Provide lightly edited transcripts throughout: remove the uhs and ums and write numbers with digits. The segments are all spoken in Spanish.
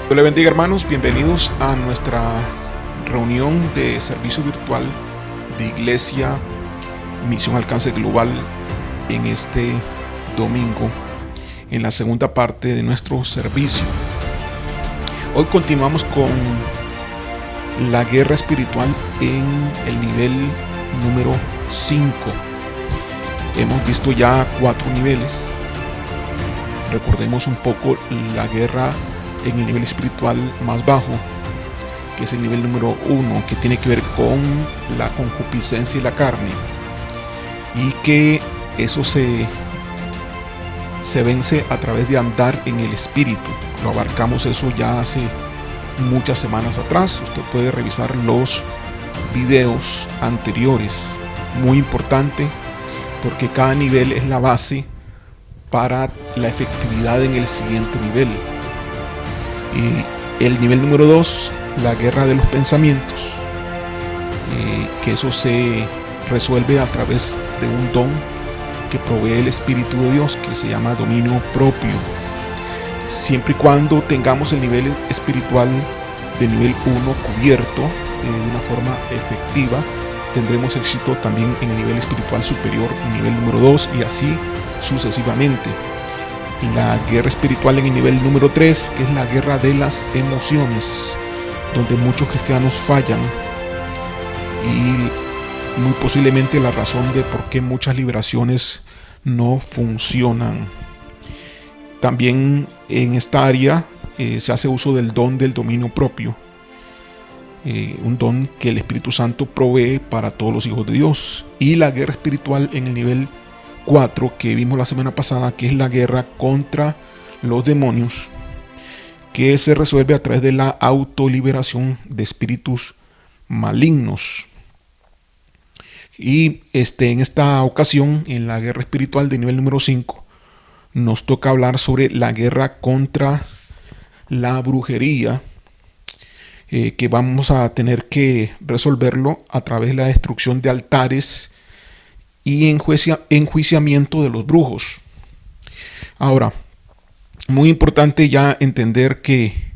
Dios le bendiga, hermanos, bienvenidos a nuestra reunión de servicio virtual de Iglesia Misión Alcance Global en este domingo, en la segunda parte de nuestro servicio. Hoy continuamos con la guerra espiritual en el nivel número 5. Hemos visto ya 4 niveles. Recordemos un poco la guerra en el nivel espiritual más bajo, que es el nivel número 1, que tiene que ver con la concupiscencia y la carne, y que eso se vence a través de andar en el espíritu. Lo abarcamos eso ya hace muchas semanas atrás. Usted puede revisar los videos anteriores. Muy importante, porque cada nivel es la base para la efectividad en el siguiente nivel. Y el nivel número 2, la guerra de los pensamientos, que eso se resuelve a través de un don que provee el Espíritu de Dios, que se llama dominio propio. Siempre y cuando tengamos el nivel espiritual de nivel 1 cubierto de una forma efectiva, tendremos éxito también en el nivel espiritual superior, nivel número 2, y así sucesivamente. La guerra espiritual en el nivel número 3, que es la guerra de las emociones, donde muchos cristianos fallan, y muy posiblemente la razón de por qué muchas liberaciones no funcionan. También en esta área se hace uso del don del dominio propio, un don que el Espíritu Santo provee para todos los hijos de Dios. Y la guerra espiritual en el nivel 4, que vimos la semana pasada, que es la guerra contra los demonios, que se resuelve a través de la autoliberación de espíritus malignos. Y en esta ocasión, en la guerra espiritual de nivel número 5, nos toca hablar sobre la guerra contra la brujería, que vamos a tener que resolverlo a través de la destrucción de altares y enjuiciamiento de los brujos. Ahora, muy importante ya entender que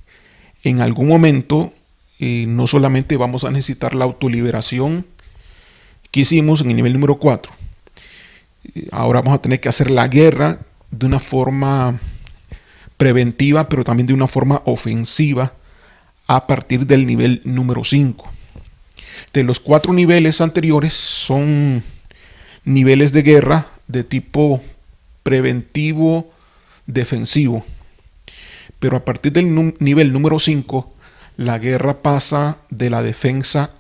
en algún momento no solamente vamos a necesitar la autoliberación que hicimos en el nivel número 4. Ahora vamos a tener que hacer la guerra de una forma preventiva, pero también de una forma ofensiva a partir del nivel número 5. De los 4 niveles anteriores son niveles de guerra de tipo preventivo, defensivo. Pero a partir del nivel número 5, la guerra pasa de la defensa,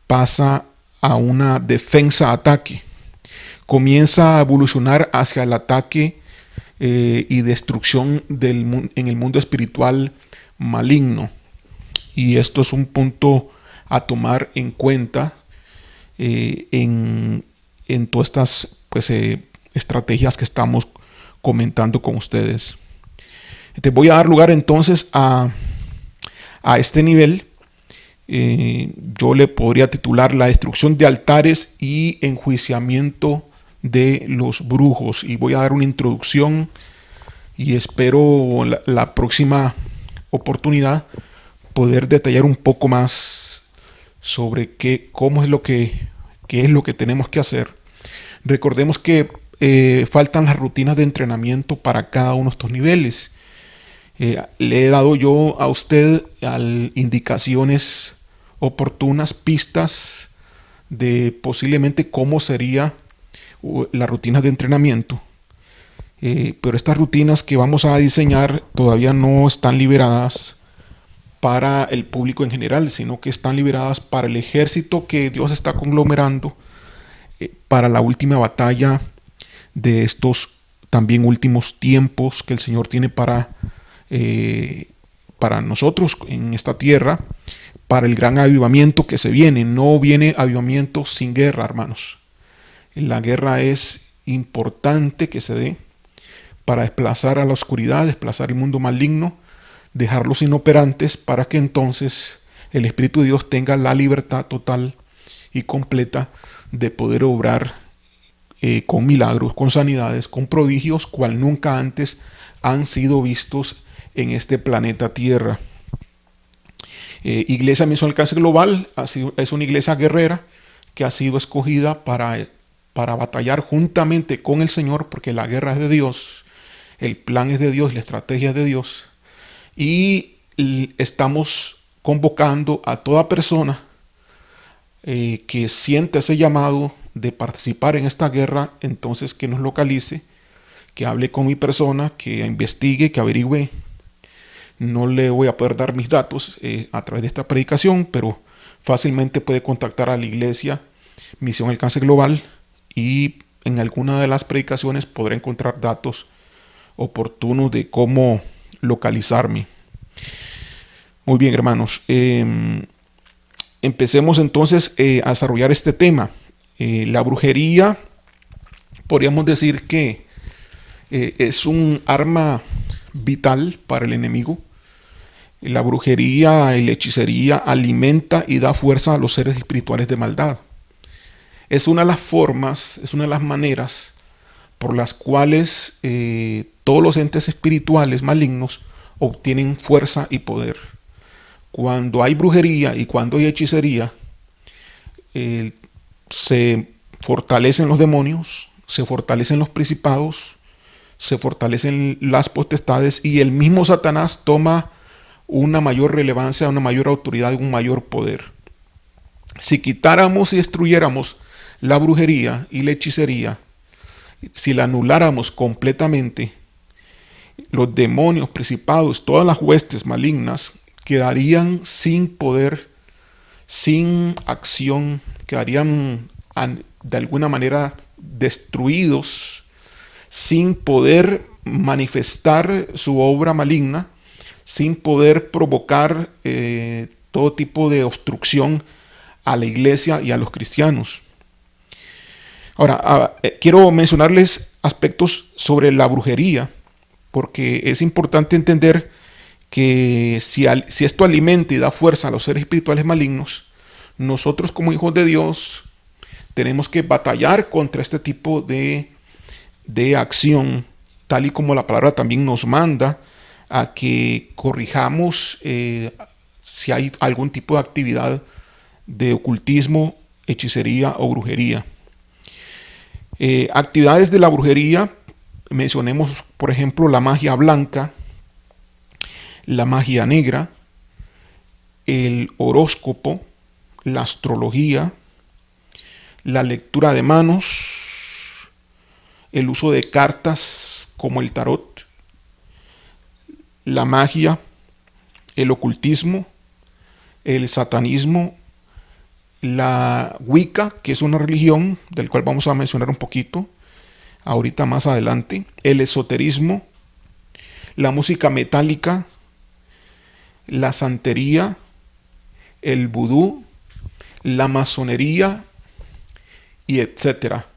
pasa a una defensa-ataque. Comienza a evolucionar hacia el ataque y destrucción en el mundo espiritual maligno. Y esto es un punto a tomar en cuenta en todas estas estrategias que estamos comentando con ustedes. Te voy a dar lugar entonces a este nivel. Yo le podría titular la destrucción de altares y enjuiciamiento de los brujos, y voy a dar una introducción, y espero la próxima oportunidad poder detallar un poco más sobre qué es lo que tenemos que hacer. Recordemos que faltan las rutinas de entrenamiento para cada uno de estos niveles. Le he dado yo a usted indicaciones oportunas, pistas de posiblemente cómo sería la rutina de entrenamiento. Pero estas rutinas que vamos a diseñar todavía no están liberadas para el público en general, sino que están liberadas para el ejército que Dios está conglomerando para la última batalla de estos también últimos tiempos que el Señor tiene para nosotros en esta tierra, para el gran avivamiento que se viene. No viene avivamiento sin guerra, hermanos. La guerra es importante que se dé para desplazar a la oscuridad, desplazar el mundo maligno, dejarlos inoperantes, para que entonces el Espíritu de Dios tenga la libertad total y completa de poder obrar con milagros, con sanidades, con prodigios, cual nunca antes han sido vistos en este planeta Tierra. Iglesia Misión Alcance Global es una iglesia guerrera que ha sido escogida para batallar juntamente con el Señor, porque la guerra es de Dios, el plan es de Dios, la estrategia es de Dios. Y estamos convocando a toda persona que siente ese llamado de participar en esta guerra, entonces que nos localice, que hable con mi persona, que investigue, que averigüe. No le voy a poder dar mis datos a través de esta predicación, pero fácilmente puede contactar a la iglesia Misión Alcance Global y en alguna de las predicaciones podrá encontrar datos oportunos de cómo localizarme. Muy bien, hermanos. Empecemos entonces a desarrollar este tema. La brujería, podríamos decir que es un arma vital para el enemigo. La brujería y la hechicería alimenta y da fuerza a los seres espirituales de maldad. Es una de las formas, es una de las maneras por las cuales todos los entes espirituales malignos obtienen fuerza y poder. Cuando hay brujería y cuando hay hechicería, se fortalecen los demonios, se fortalecen los principados, se fortalecen las potestades y el mismo Satanás toma una mayor relevancia, una mayor autoridad y un mayor poder. Si quitáramos y destruyéramos la brujería y la hechicería, si la anuláramos completamente, los demonios, principados, todas las huestes malignas quedarían sin poder, sin acción, quedarían de alguna manera destruidos, sin poder manifestar su obra maligna, sin poder provocar todo tipo de obstrucción a la iglesia y a los cristianos. Ahora, quiero mencionarles aspectos sobre la brujería, porque es importante entender que si esto alimenta y da fuerza a los seres espirituales malignos, nosotros como hijos de Dios tenemos que batallar contra este tipo de acción, tal y como la palabra también nos manda a que corrijamos si hay algún tipo de actividad de ocultismo, hechicería o brujería. Actividades de la brujería, mencionemos por ejemplo la magia blanca, la magia negra, el horóscopo, la astrología, la lectura de manos, el uso de cartas como el tarot, la magia, el ocultismo, el satanismo, la Wicca, que es una religión del cual vamos a mencionar un poquito ahorita más adelante, el esoterismo, la música metálica, la santería, el vudú, la masonería y etcétera.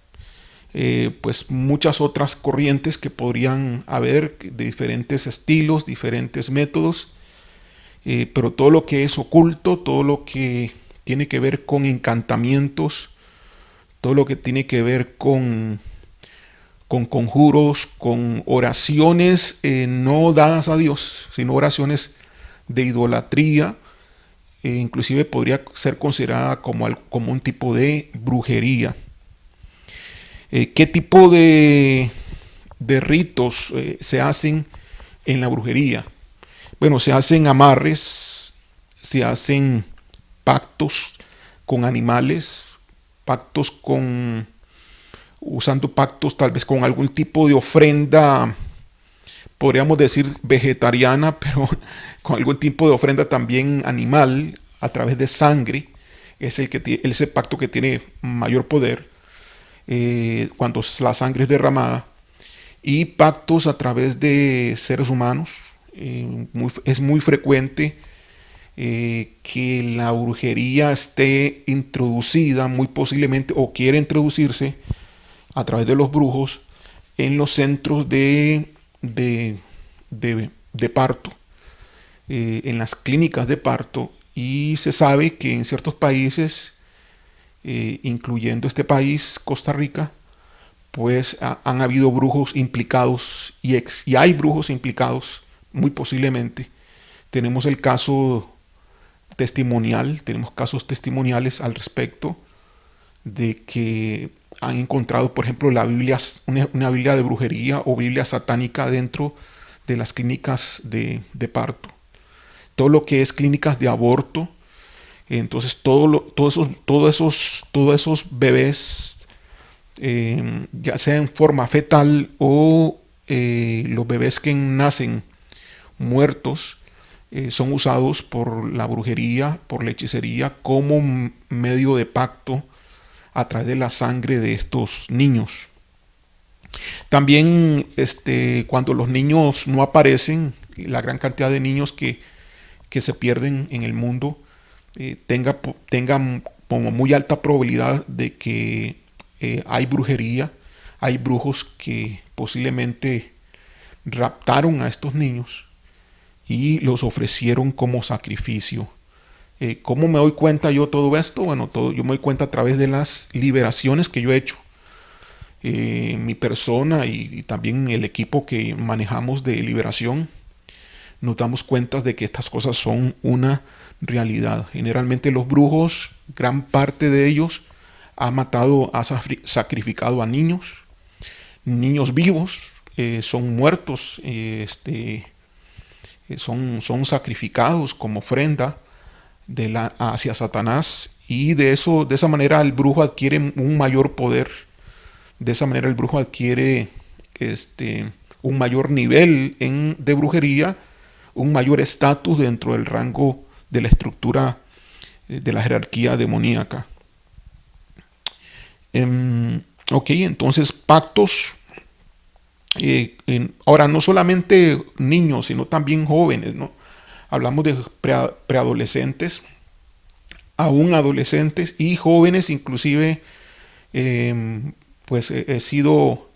Pues muchas otras corrientes que podrían haber de diferentes estilos, diferentes métodos, pero todo lo que es oculto, todo lo que tiene que ver con encantamientos, todo lo que tiene que ver con conjuros, con oraciones no dadas a Dios, sino oraciones de idolatría, inclusive podría ser considerada como un tipo de brujería. ¿Qué tipo de ritos se hacen en la brujería? Bueno, se hacen amarres, se hacen pactos con animales, usando pactos tal vez con algún tipo de ofrenda, podríamos decir vegetariana, pero con algún tipo de ofrenda también animal, a través de sangre, es ese pacto que tiene mayor poder cuando la sangre es derramada, y pactos a través de seres humanos. Es muy frecuente que la brujería esté introducida, muy posiblemente, o quiere introducirse a través de los brujos en los centros de parto, en las clínicas de parto, y se sabe que en ciertos países, incluyendo este país, Costa Rica, pues han habido brujos implicados y hay brujos implicados, muy posiblemente. Tenemos el caso testimonial, tenemos casos testimoniales al respecto de que han encontrado, por ejemplo, una Biblia de brujería o Biblia satánica dentro de las clínicas de parto. Todo lo que es clínicas de aborto, entonces todos esos bebés, ya sea en forma fetal o los bebés que nacen muertos, son usados por la brujería, por la hechicería, como medio de pacto a través de la sangre de estos niños. También cuando los niños no aparecen, la gran cantidad de niños que se pierden en el mundo, tengan como muy alta probabilidad de que hay brujería, hay brujos que posiblemente raptaron a estos niños y los ofrecieron como sacrificio. ¿Cómo me doy cuenta yo todo esto? Bueno, yo me doy cuenta a través de las liberaciones que yo he hecho. Mi persona y también el equipo que manejamos de liberación, nos damos cuenta de que estas cosas son una realidad. Generalmente los brujos, gran parte de ellos, ha sacrificado a niños vivos, son muertos, son sacrificados como ofrenda hacia Satanás, y de esa manera el brujo adquiere un mayor poder. De esa manera el brujo adquiere un mayor nivel de brujería, un mayor estatus dentro del rango de la estructura de la jerarquía demoníaca. Ok, entonces pactos. Ahora, no solamente niños, sino también jóvenes, ¿no? Hablamos de preadolescentes, aún adolescentes y jóvenes, inclusive. Pues he sido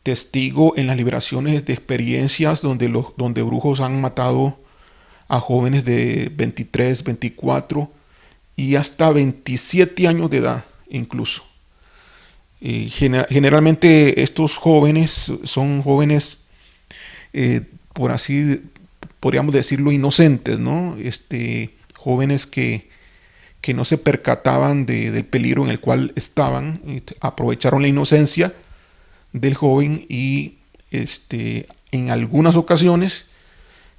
testigo en las liberaciones de experiencias donde brujos han matado a jóvenes de 23, 24 y hasta 27 años de edad incluso. Generalmente estos jóvenes son jóvenes, por así podríamos decirlo, inocentes, ¿no? Jóvenes que no se percataban del peligro en el cual estaban, aprovecharon la inocencia del joven y en algunas ocasiones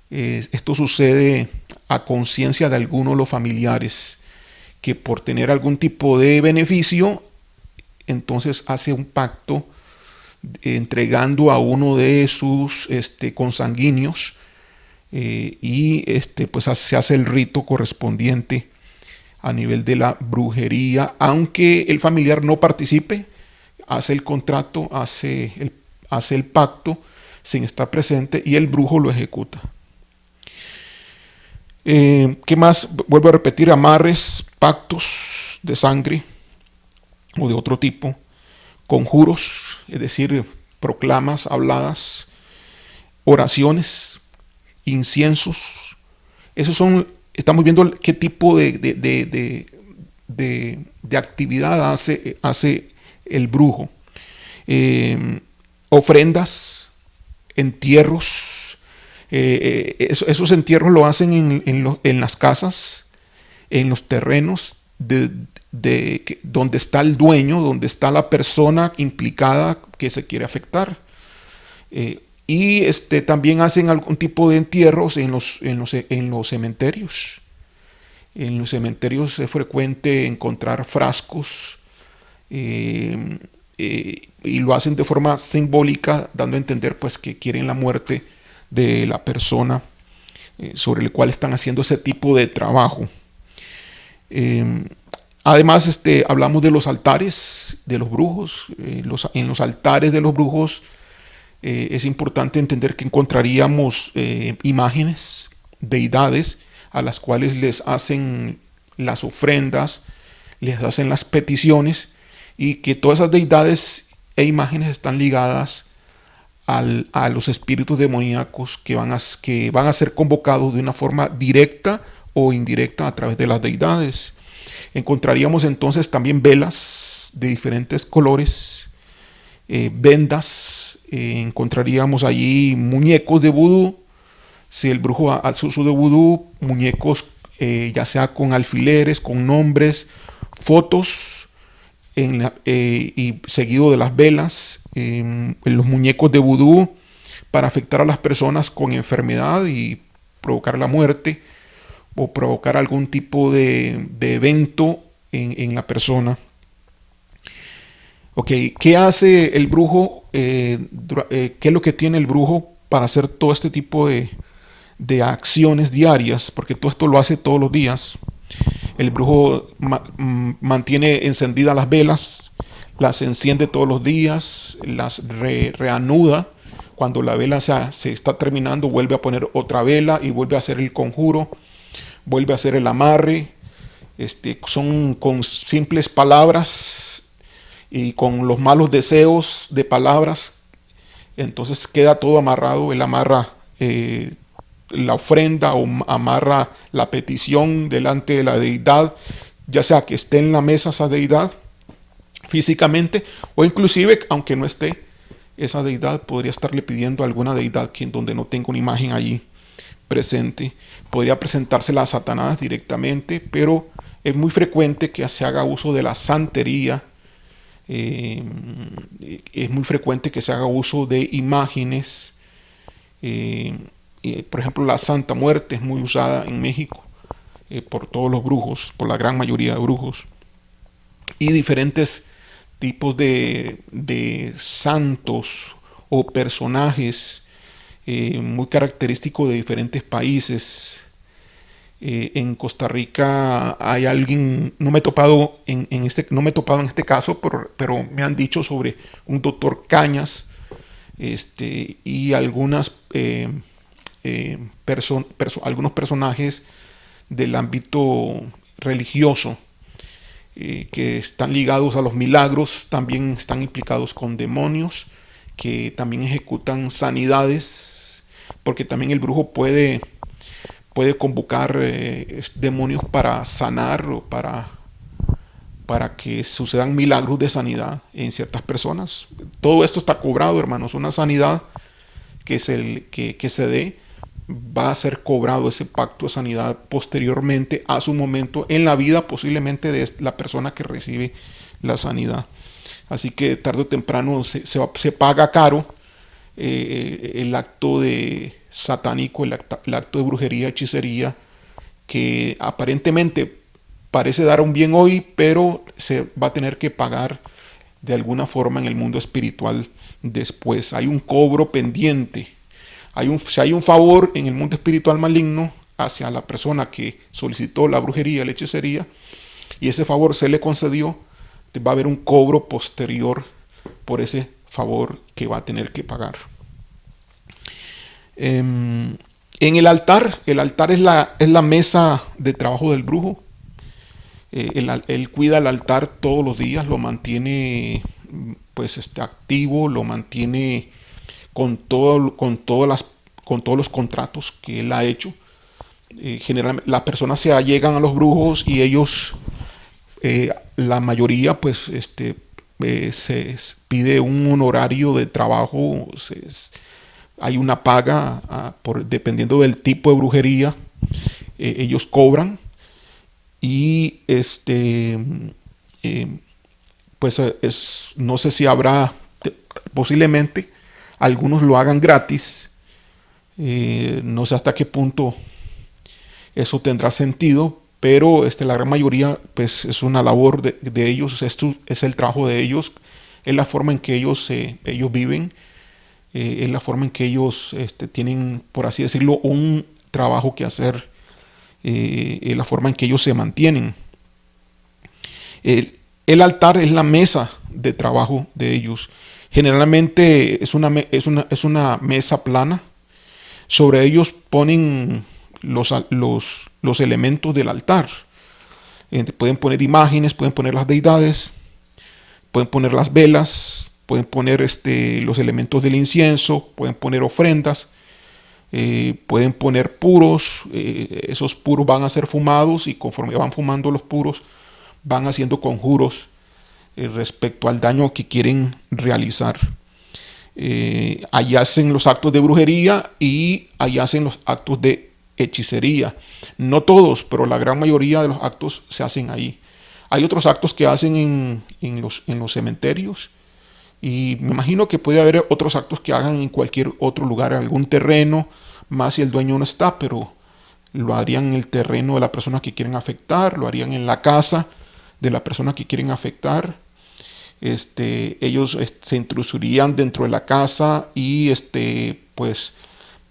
esto sucede a conciencia de algunos de los familiares, que por tener algún tipo de beneficio, entonces hace un pacto entregando a uno de sus consanguíneos, y pues se hace el rito correspondiente a nivel de la brujería, aunque el familiar no participe, hace el contrato, hace el pacto sin estar presente, y el brujo lo ejecuta. ¿Qué más? Vuelvo a repetir: amarres, pactos de sangre o de otro tipo, conjuros, es decir, proclamas habladas, oraciones, inciensos. Estamos viendo qué tipo de actividad hace el brujo. Ofrendas, entierros. Esos entierros lo hacen en las casas, en los terrenos donde está el dueño, donde está la persona implicada que se quiere afectar. Y también hacen algún tipo de entierros en los cementerios. En los cementerios es frecuente encontrar frascos, y lo hacen de forma simbólica, dando a entender pues que quieren la muerte de la persona sobre la cual están haciendo ese tipo de trabajo. Además, hablamos de los altares de los brujos. En los altares de los brujos es importante entender que encontraríamos imágenes, deidades, a las cuales les hacen las ofrendas, les hacen las peticiones, y que todas esas deidades e imágenes están ligadas a los espíritus demoníacos que van a ser convocados de una forma directa o indirecta a través de las deidades. Encontraríamos entonces también velas de diferentes colores, vendas, encontraríamos allí muñecos de vudú. Si el brujo hace uso de vudú, muñecos ya sea con alfileres, con nombres, fotos, y seguido de las velas, en los muñecos de vudú, para afectar a las personas con enfermedad y provocar la muerte o provocar algún tipo de evento en la persona. Ok, ¿qué hace el brujo? ¿Qué es lo que tiene el brujo para hacer todo este tipo de acciones diarias? Porque todo esto lo hace todos los días. El brujo mantiene encendidas las velas, las enciende todos los días, las reanuda. Cuando la vela se está terminando, vuelve a poner otra vela y vuelve a hacer el conjuro, vuelve a hacer el amarre. Son con simples palabras y con los malos deseos de palabras. Entonces queda todo amarrado. Él amarra la ofrenda o amarra la petición delante de la deidad, ya sea que esté en la mesa esa deidad físicamente, o inclusive aunque no esté esa deidad, podría estarle pidiendo a alguna deidad donde no tenga una imagen allí presente. Podría presentársela a Satanás directamente, pero es muy frecuente que se haga uso de la santería. Es muy frecuente que se haga uso de imágenes. Por ejemplo, la Santa Muerte es muy usada en México por todos los brujos, por la gran mayoría de brujos. Y diferentes tipos de santos o personajes muy característicos de diferentes países. En Costa Rica hay alguien, no me he topado en este caso, pero me han dicho sobre un doctor Cañas, y algunos personajes del ámbito religioso que están ligados a los milagros, también están implicados con demonios que también ejecutan sanidades, porque también el brujo puede convocar demonios para sanar o para que sucedan milagros de sanidad en ciertas personas. Todo esto está cobrado, hermanos. Una sanidad que se dé, va a ser cobrado ese pacto de sanidad posteriormente a su momento en la vida, posiblemente de la persona que recibe la sanidad. Así que tarde o temprano se paga caro el acto de satánico, el acto de brujería, hechicería, que aparentemente parece dar un bien hoy, pero se va a tener que pagar de alguna forma en el mundo espiritual después. Hay un cobro pendiente. Si hay un favor en el mundo espiritual maligno hacia la persona que solicitó la brujería, la hechicería, y ese favor se le concedió, va a haber un cobro posterior por ese favor que va a tener que pagar. En el altar es la mesa de trabajo del brujo. Él cuida el altar todos los días, lo mantiene activo, lo mantiene con todos los contratos que él ha hecho. Generalmente las personas se allegan a los brujos y ellos, la mayoría, se pide un honorario de trabajo. Hay una paga dependiendo del tipo de brujería. Ellos cobran y no sé si habrá, posiblemente algunos lo hagan gratis. No sé hasta qué punto eso tendrá sentido, pero la gran mayoría es una labor de ellos. Esto es el trabajo de ellos, es la forma en que ellos viven, es la forma en que ellos tienen, por así decirlo, un trabajo que hacer, es la forma en que ellos se mantienen. El altar es la mesa de trabajo de ellos. Generalmente es una mesa plana. Sobre ellos ponen los elementos del altar. Pueden poner imágenes, pueden poner las deidades, pueden poner las velas, pueden poner los elementos del incienso, pueden poner ofrendas, pueden poner puros. Esos puros van a ser fumados y conforme van fumando los puros, van haciendo conjuros respecto al daño que quieren realizar. Allí hacen los actos de brujería y allí hacen los actos de hechicería. No todos, pero la gran mayoría de los actos se hacen ahí. Hay otros actos que hacen en los cementerios, y me imagino que puede haber otros actos que hagan en cualquier otro lugar, en algún terreno, más si el dueño no está, pero lo harían en el terreno de la persona que quieren afectar, lo harían en la casa de la persona que quieren afectar. Ellos se introducirían dentro de la casa y pues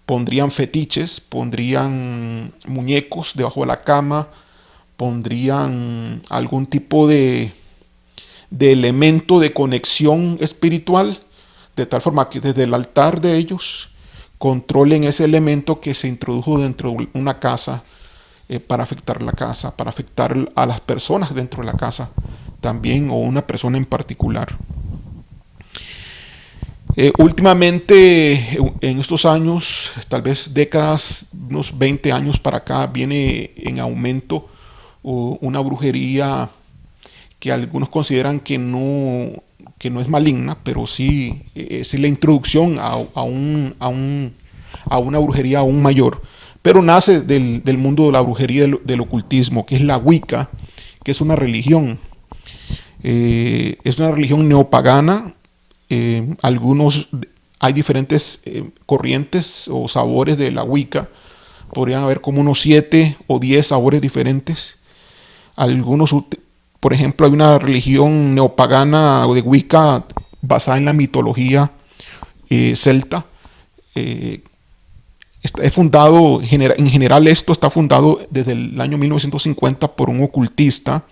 pondrían fetiches, pondrían muñecos debajo de la cama, pondrían algún tipo de elemento de conexión espiritual, de tal forma que desde el altar de ellos controlen ese elemento que se introdujo dentro de una casa, para afectar la casa, para afectar a las personas dentro de la casa también, o una persona en particular. Últimamente, en estos años, tal vez décadas, unos 20 años para acá, viene en aumento una brujería que algunos consideran que no es maligna, pero sí es la introducción a una brujería aún mayor. Pero nace del mundo de la brujería, del ocultismo, que es la Wicca, que es una religión. Es una religión neopagana. Hay diferentes corrientes o sabores de la Wicca. Podrían haber como unos 7 o 10 sabores diferentes. Algunos, por ejemplo, hay una religión neopagana de Wicca basada en la mitología celta. Es fundado, en general esto está fundado desde el año 1950 por un ocultista.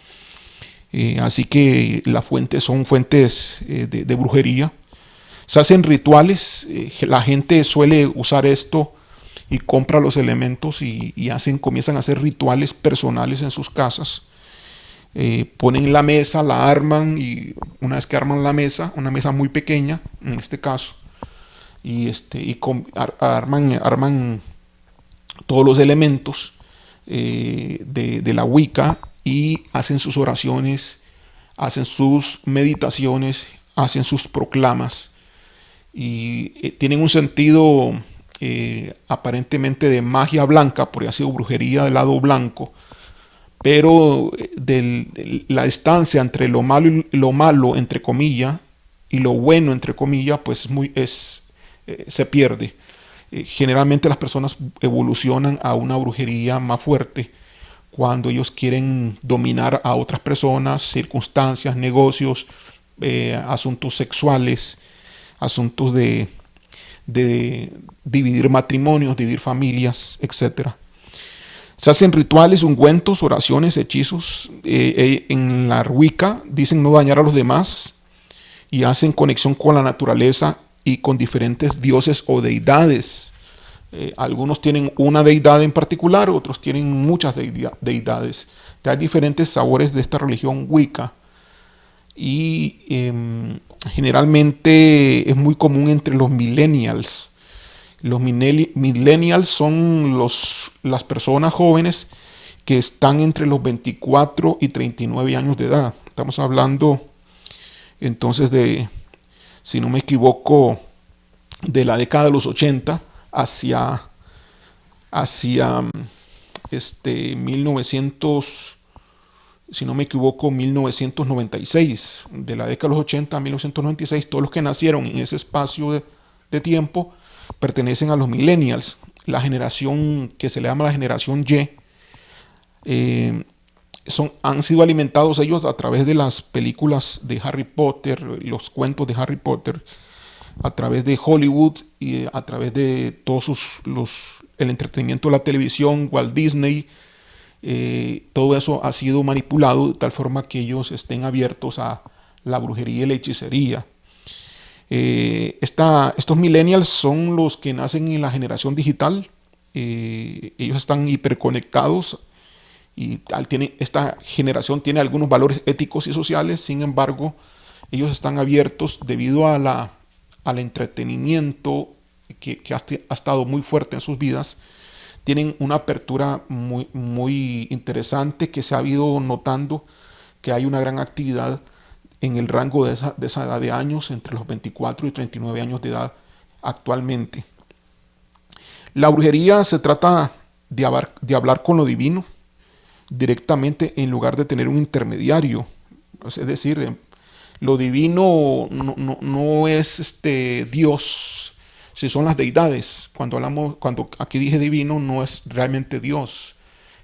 Así que las fuentes son fuentes de brujería. Se hacen rituales. La gente suele usar esto y compra los elementos y comienzan a hacer rituales personales en sus casas. Ponen la mesa, la arman, y una vez que arman la mesa, una mesa muy pequeña en este caso, arman todos los elementos de la Wicca, y hacen sus oraciones, hacen sus meditaciones, hacen sus proclamas, y tienen un sentido aparentemente de magia blanca, por así decirlo, brujería del lado blanco. Pero la distancia entre lo malo, entre comillas, y lo bueno, entre comillas, pues se pierde. Generalmente las personas evolucionan a una brujería más fuerte cuando ellos quieren dominar a otras personas, circunstancias, negocios, asuntos sexuales, asuntos de dividir matrimonios, dividir familias, etcétera. Se hacen rituales, ungüentos, oraciones, hechizos. En la Wicca dicen no dañar a los demás, y hacen conexión con la naturaleza y con diferentes dioses o deidades. Algunos tienen una deidad en particular, otros tienen muchas deidades. Hay diferentes sabores de esta religión Wicca, y generalmente es muy común entre los millennials. Los millennials son las personas jóvenes que están entre los 24 y 39 años de edad. Estamos hablando entonces si no me equivoco, de la década de los 80 hacia 1900, si no me equivoco, 1996. De la década de los 80 a 1996, todos los que nacieron en ese espacio de tiempo pertenecen a los millennials, la generación que se le llama la generación Y. Han sido alimentados ellos a través de las películas de Harry Potter, los cuentos de Harry Potter, a través de Hollywood y a través de todos el entretenimiento de la televisión, Walt Disney. Todo eso ha sido manipulado de tal forma que ellos estén abiertos a la brujería y la hechicería. Estos millennials son los que nacen en la generación digital. Ellos están hiperconectados, y esta generación tiene algunos valores éticos y sociales. Sin embargo, ellos están abiertos debido al entretenimiento que ha estado muy fuerte en sus vidas. Tienen una apertura muy, muy interesante, que se ha ido notando que hay una gran actividad en el rango de esa edad de años, entre los 24 y 39 años de edad actualmente. La brujería se trata de hablar con lo divino directamente en lugar de tener un intermediario. Es decir, lo divino no es Dios, si son las deidades. Cuando aquí dije divino, no es realmente Dios,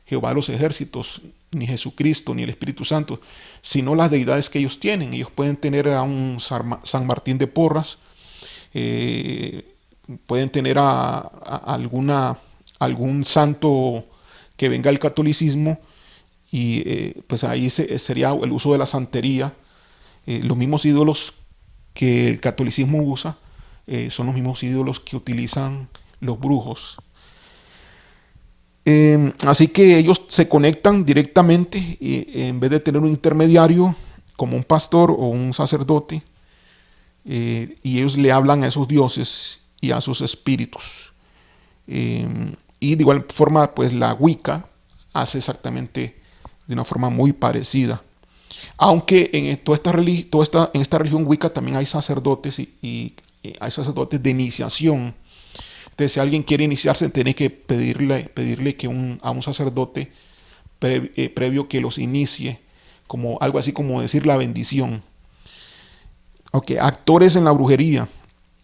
Jehová de los ejércitos, ni Jesucristo, ni el Espíritu Santo, sino las deidades que ellos tienen. Ellos pueden tener a un San Martín de Porras, pueden tener algún santo que venga del catolicismo, y pues ahí sería el uso de la santería. Los mismos ídolos que el catolicismo usa son los mismos ídolos que utilizan los brujos. Así que ellos se conectan directamente, en vez de tener un intermediario como un pastor o un sacerdote, y ellos le hablan a esos dioses y a sus espíritus. Y de igual forma, pues la Wicca hace exactamente de una forma muy parecida. Aunque en en esta religión Wicca también hay sacerdotes y hay sacerdotes de iniciación. Entonces, si alguien quiere iniciarse, tiene que pedirle que a un sacerdote previo que los inicie, como algo así como decir la bendición. Ok, actores en la brujería.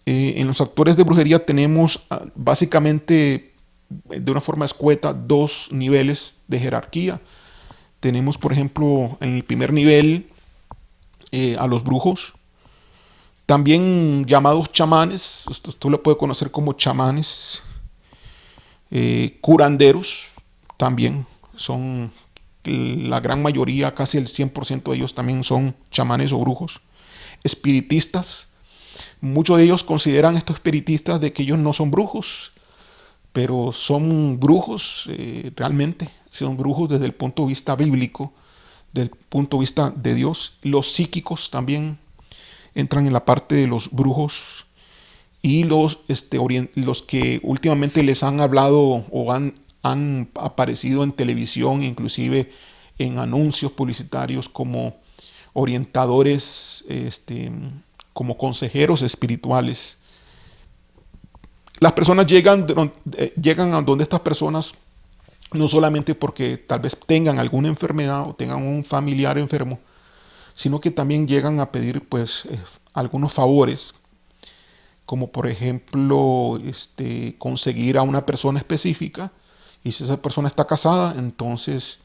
En los actores de brujería tenemos básicamente, de una forma escueta, dos niveles de jerarquía. Tenemos, por ejemplo, en el primer nivel a los brujos, también llamados chamanes. Tú lo puedes conocer como chamanes. Curanderos también son la gran mayoría, casi el 100% de ellos también son chamanes o brujos. Espiritistas, muchos de ellos consideran estos espiritistas de que ellos no son brujos, pero son brujos realmente, son brujos desde el punto de vista bíblico, desde el punto de vista de Dios. Los psíquicos también entran en la parte de los brujos, y los que últimamente les han hablado o han aparecido en televisión, inclusive en anuncios publicitarios, como orientadores, como consejeros espirituales. Las personas llegan a donde estas personas no solamente porque tal vez tengan alguna enfermedad o tengan un familiar enfermo, sino que también llegan a pedir pues algunos favores, como por ejemplo conseguir a una persona específica, y si esa persona está casada, entonces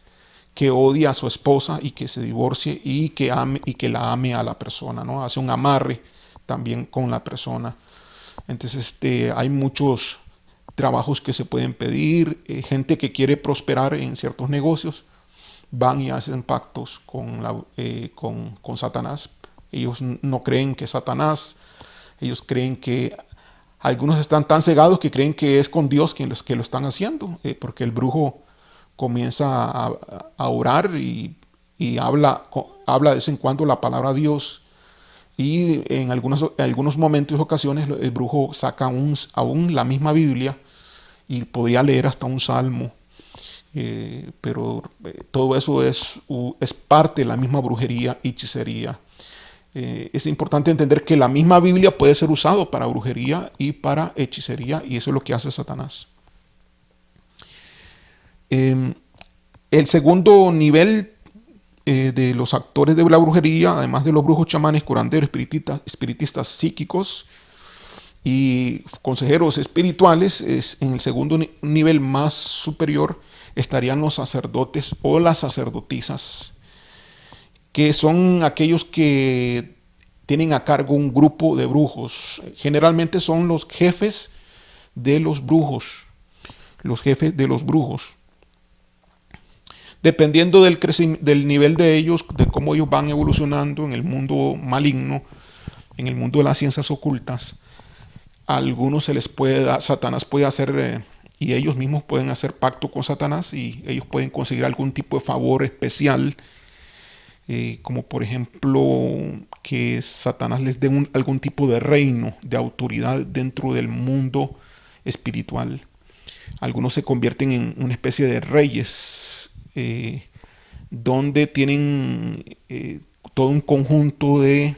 que odie a su esposa y que se divorcie, y que la ame a la persona, ¿no? Hace un amarre también con la persona. Entonces hay muchos trabajos que se pueden pedir. Gente que quiere prosperar en ciertos negocios van y hacen pactos con Satanás. Ellos no creen que es Satanás. Ellos creen que algunos están tan cegados que creen que es con Dios que lo están haciendo, porque el brujo comienza a orar y habla de vez en cuando la palabra Dios, y en algunos momentos y ocasiones el brujo saca aún la misma Biblia y podría leer hasta un salmo, pero todo eso es parte de la misma brujería y hechicería. Es importante entender que la misma Biblia puede ser usado para brujería y para hechicería, y eso es lo que hace Satanás. El segundo nivel de los actores de la brujería, además de los brujos, chamanes, curanderos, espiritistas psíquicos y consejeros espirituales, en el segundo nivel más superior estarían los sacerdotes o las sacerdotisas, que son aquellos que tienen a cargo un grupo de brujos. Generalmente son los jefes de los brujos. Los jefes de los brujos. Dependiendo del nivel de ellos, de cómo ellos van evolucionando en el mundo maligno, en el mundo de las ciencias ocultas, a algunos Satanás puede hacer, y ellos mismos pueden hacer pacto con Satanás, y ellos pueden conseguir algún tipo de favor especial, como por ejemplo que Satanás les dé algún tipo de reino, de autoridad dentro del mundo espiritual. Algunos se convierten en una especie de reyes, donde tienen todo un conjunto de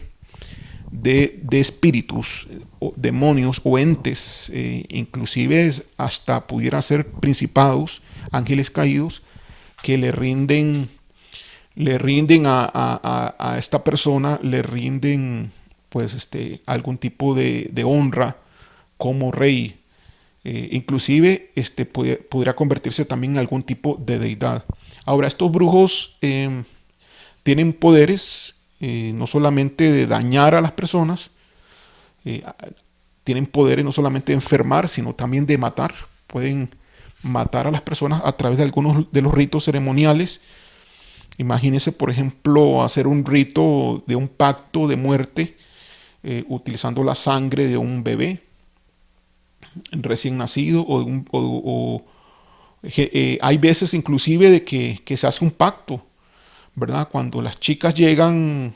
de espíritus, o demonios o entes, inclusive hasta pudiera ser principados, ángeles caídos, que le rinden a esta persona, le rinden pues algún tipo de honra como rey. Inclusive podría convertirse también en algún tipo de deidad. Ahora, estos brujos tienen poderes no solamente de dañar a las personas, eh, tienen poderes no solamente de enfermar, sino también de matar. Pueden matar a las personas a través de algunos de los ritos ceremoniales. Imagínense, por ejemplo, hacer un rito de un pacto de muerte utilizando la sangre de un bebé recién nacido hay veces inclusive de que se hace un pacto, ¿verdad? Cuando las chicas llegan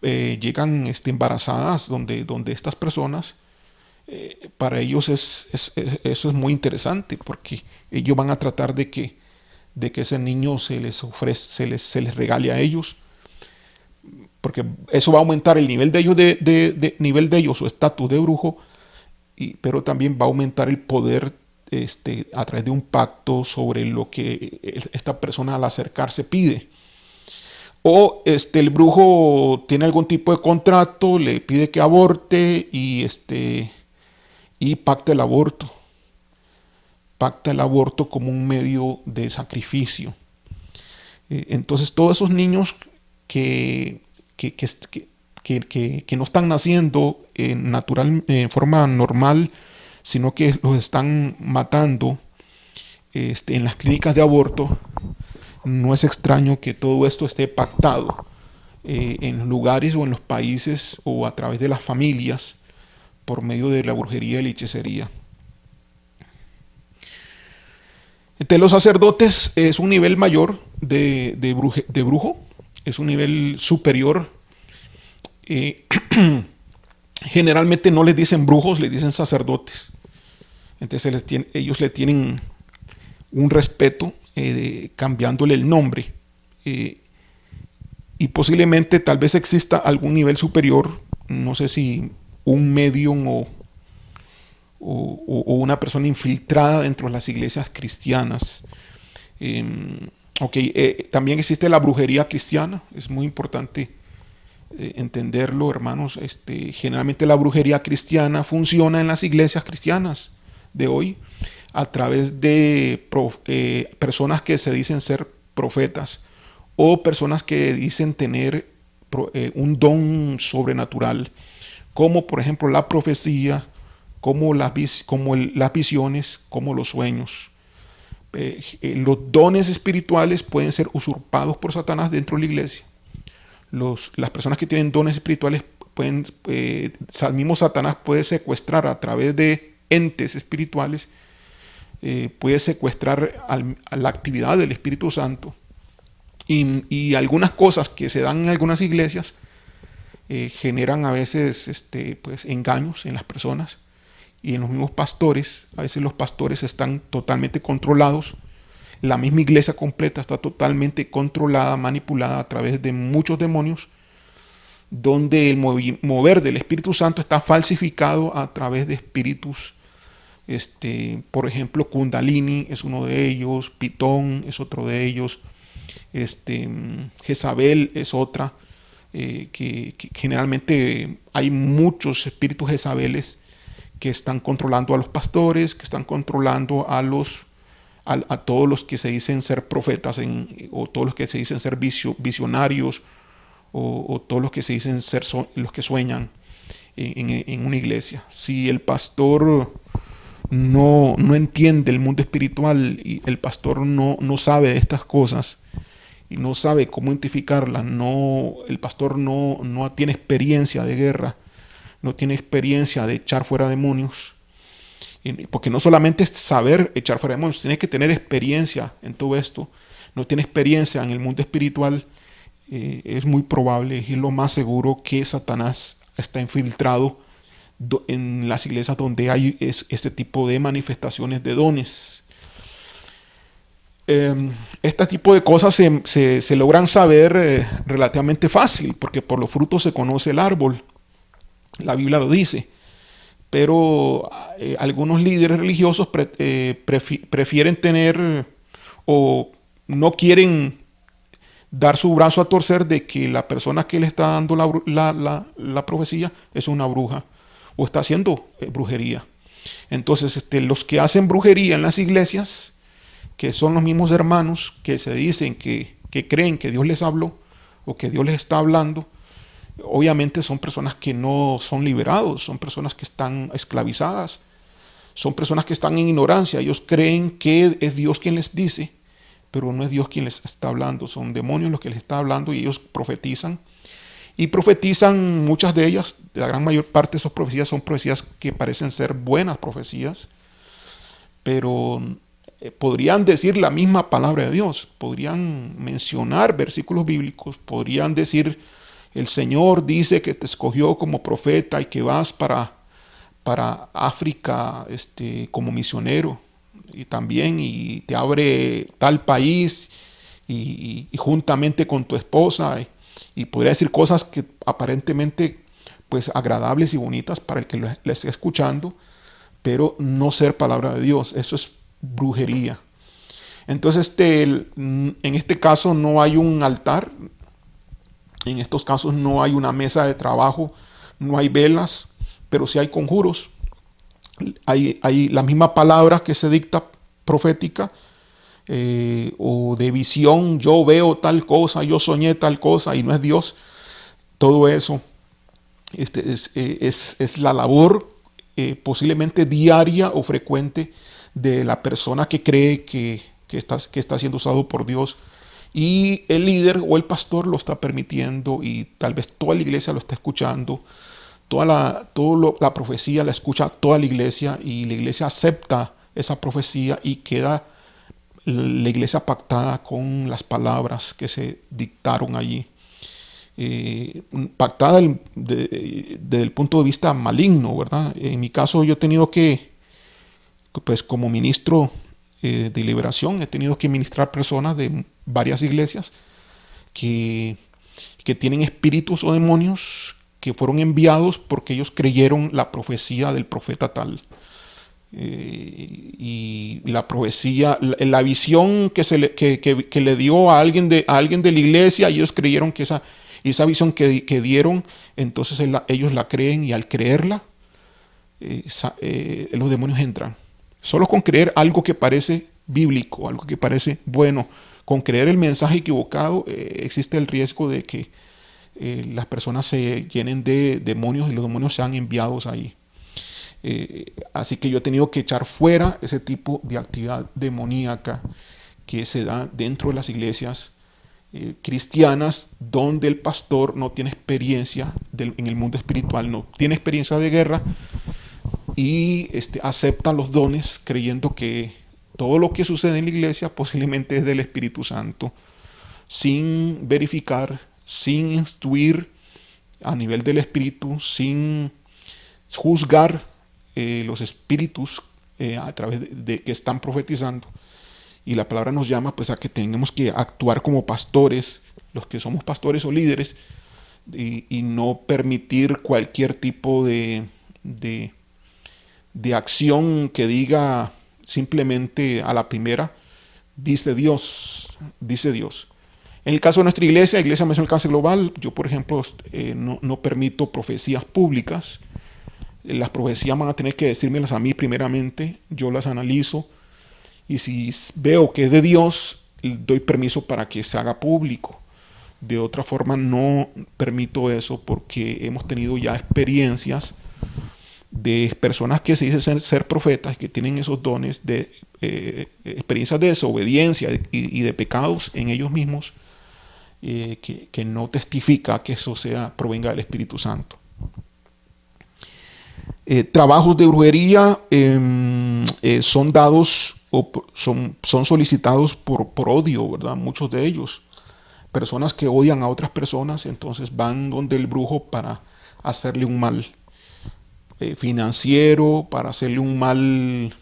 embarazadas, donde estas personas, para ellos eso es muy interesante, porque ellos van a tratar de que ese niño se les ofrece, se les regale a ellos, porque eso va a aumentar el nivel de ellos, nivel de ellos, su estatus de brujo, pero también va a aumentar el poder a través de un pacto sobre lo que esta persona al acercarse pide. O el brujo tiene algún tipo de contrato, le pide que aborte y pacta el aborto. Pacta el aborto como un medio de sacrificio. Entonces todos esos niños que no están naciendo en forma normal, sino que los están matando en las clínicas de aborto, no es extraño que todo esto esté pactado en los lugares o en los países o a través de las familias por medio de la brujería y la hechicería. Entre los sacerdotes es un nivel mayor de brujo, es un nivel superior. Generalmente no les dicen brujos, les dicen sacerdotes. Entonces ellos le tienen un respeto, cambiándole el nombre. Y posiblemente tal vez exista algún nivel superior, no sé si un medium o una persona infiltrada dentro de las iglesias cristianas. También existe la brujería cristiana, es muy importante entenderlo, hermanos. Generalmente la brujería cristiana funciona en las iglesias cristianas de hoy a través de personas que se dicen ser profetas o personas que dicen tener un don sobrenatural, como por ejemplo la profecía, como las visiones, como los sueños. Los dones espirituales pueden ser usurpados por Satanás dentro de la iglesia. Las personas que tienen dones espirituales el mismo Satanás puede secuestrar a través de entes espirituales, puede secuestrar a la actividad del Espíritu Santo. Y algunas cosas que se dan en algunas iglesias generan a veces engaños en las personas y en los mismos pastores. A veces los pastores están totalmente controlados. La misma iglesia completa está totalmente controlada, manipulada a través de muchos demonios, donde el mover del Espíritu Santo está falsificado a través de espíritus. Por ejemplo, Kundalini es uno de ellos, Pitón es otro de ellos, Jezabel es otra, que generalmente hay muchos espíritus Jezabeles que están controlando a los pastores, que están controlando a todos los que se dicen ser profetas, o todos los que se dicen ser visionarios, o todos los que se dicen ser los que sueñan en una iglesia. Si el pastor no entiende el mundo espiritual y el pastor no sabe de estas cosas y no sabe cómo identificarlas, el pastor no tiene experiencia de guerra, no tiene experiencia de echar fuera demonios, porque no solamente es saber echar fuera demonios, tiene que tener experiencia en todo esto. No tiene experiencia en el mundo espiritual, es muy probable, y es lo más seguro, que Satanás está infiltrado en las iglesias donde hay este tipo de manifestaciones de dones. Este tipo de cosas se logran saber relativamente fácil, porque por los frutos se conoce el árbol. La Biblia lo dice. Pero algunos líderes religiosos prefieren tener o no quieren dar su brazo a torcer de que la persona que le está dando la profecía es una bruja o está haciendo brujería. Entonces, los que hacen brujería en las iglesias, que son los mismos hermanos que se dicen que creen que Dios les habló o que Dios les está hablando, obviamente son personas que no son liberados, son personas que están esclavizadas, son personas que están en ignorancia. Ellos creen que es Dios quien les dice, pero no es Dios quien les está hablando, son demonios los que les está hablando y ellos profetizan. Y profetizan muchas de ellas, la gran mayor parte de esas profecías son profecías que parecen ser buenas profecías, pero podrían decir la misma palabra de Dios, podrían mencionar versículos bíblicos, podrían decir: el Señor dice que te escogió como profeta y que vas para África como misionero y también y te abre tal país y juntamente con tu esposa y podría decir cosas que aparentemente pues agradables y bonitas para el que le esté escuchando, pero no ser palabra de Dios. Eso es brujería. Entonces en este caso no hay un altar, en estos casos no hay una mesa de trabajo, no hay velas, pero sí hay conjuros. Hay la misma palabra que se dicta profética o de visión: yo veo tal cosa, yo soñé tal cosa, y no es Dios. Todo eso es la labor posiblemente diaria o frecuente de la persona que cree que está siendo usado por Dios, y el líder o el pastor lo está permitiendo, y tal vez toda la iglesia lo está escuchando. La profecía la escucha toda la iglesia, y la iglesia acepta esa profecía y queda la iglesia pactada con las palabras que se dictaron allí. Pactada desde el punto de vista maligno, ¿verdad? En mi caso yo he tenido pues como ministro de liberación, he tenido que ministrar personas de varias iglesias que tienen espíritus o demonios que fueron enviados porque ellos creyeron la profecía del profeta tal. Y la profecía, la visión que le dio a alguien de la iglesia, ellos creyeron que esa visión que dieron, entonces ellos la creen, y al creerla, los demonios entran. Solo con creer algo que parece bíblico, algo que parece bueno, con creer el mensaje equivocado, existe el riesgo de que las personas se llenen de demonios y los demonios sean enviados ahí. Así que yo he tenido que echar fuera ese tipo de actividad demoníaca que se da dentro de las iglesias cristianas, donde el pastor no tiene experiencia en el mundo espiritual, no tiene experiencia de guerra, y acepta los dones creyendo que todo lo que sucede en la iglesia posiblemente es del Espíritu Santo, sin verificar, sin instruir a nivel del Espíritu, sin juzgar los espíritus a través de que están profetizando. Y la palabra nos llama pues a que tenemos que actuar como pastores, los que somos pastores o líderes, y no permitir cualquier tipo de acción que diga simplemente a la primera: dice Dios, dice Dios. En el caso de nuestra iglesia, Iglesia Misión Alcance Global, yo por ejemplo no permito profecías públicas. Las profecías van a tener que decírmelas a mí primeramente, yo las analizo, y si veo que es de Dios, doy permiso para que se haga público. De otra forma no permito eso, porque hemos tenido ya experiencias de personas que se dicen ser profetas, que tienen esos dones, de experiencias de desobediencia y de pecados en ellos mismos, que no testifica que eso provenga del Espíritu Santo. Trabajos de brujería son dados o son solicitados por odio, ¿verdad? Muchos de ellos, personas que odian a otras personas, entonces van donde el brujo para hacerle un mal financiero, para hacerle un mal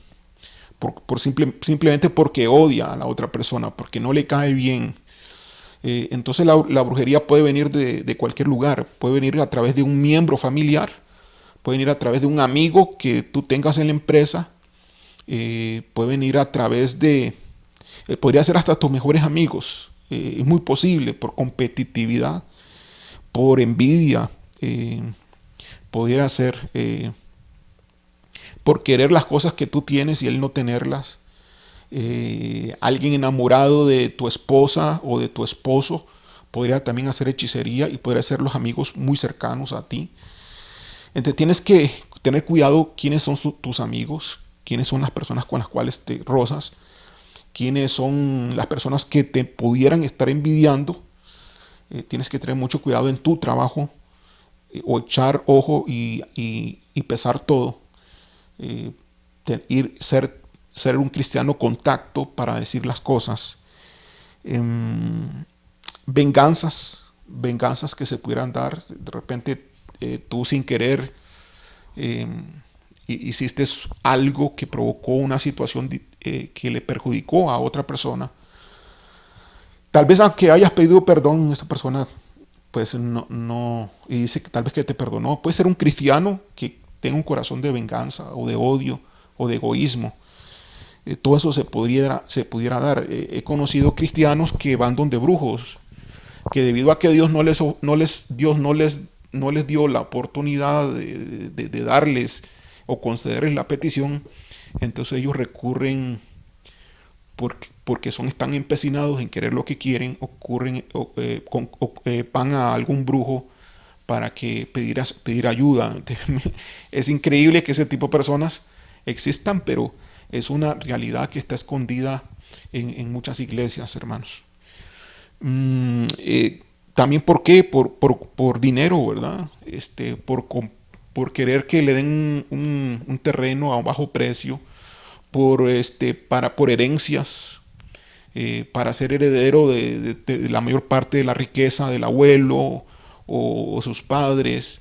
simplemente porque odia a la otra persona, porque no le cae bien. Entonces la brujería puede venir de cualquier lugar, puede venir a través de un miembro familiar, puede venir a través de un amigo que tú tengas en la empresa, puede venir a través de, podría ser hasta tus mejores amigos, es muy posible, por competitividad, por envidia, pudiera ser por querer las cosas que tú tienes y él no tenerlas. Alguien enamorado de tu esposa o de tu esposo podría también hacer hechicería y podría ser los amigos muy cercanos a ti. Entonces tienes que tener cuidado quiénes son tus amigos, quiénes son las personas con las cuales te rozas, quiénes son las personas que te pudieran estar envidiando. Tienes que tener mucho cuidado en tu trabajo, o echar ojo y pesar todo. Eh, ser un cristiano contacto para decir las cosas. Em, venganzas que se pudieran dar. De repente tú sin querer eh, hiciste algo que provocó una situación que le perjudicó a otra persona. Tal vez aunque hayas pedido perdón, esta persona pues no, y dice que tal vez que te perdonó. Puede ser un cristiano que tenga un corazón de venganza o de odio o de egoísmo. Todo eso se pudiera dar. He conocido cristianos que van donde brujos, que debido a que Dios no les dio la oportunidad de darles o concederles la petición, entonces ellos recurren porque están empecinados en querer lo que quieren, van a algún brujo para que pedir ayuda. Es increíble que ese tipo de personas existan, pero es una realidad que está escondida en muchas iglesias, hermanos. También ¿por qué? Por dinero, ¿verdad? Por querer que le den un terreno a un bajo precio, por herencias, para ser heredero de la mayor parte de la riqueza del abuelo o sus padres,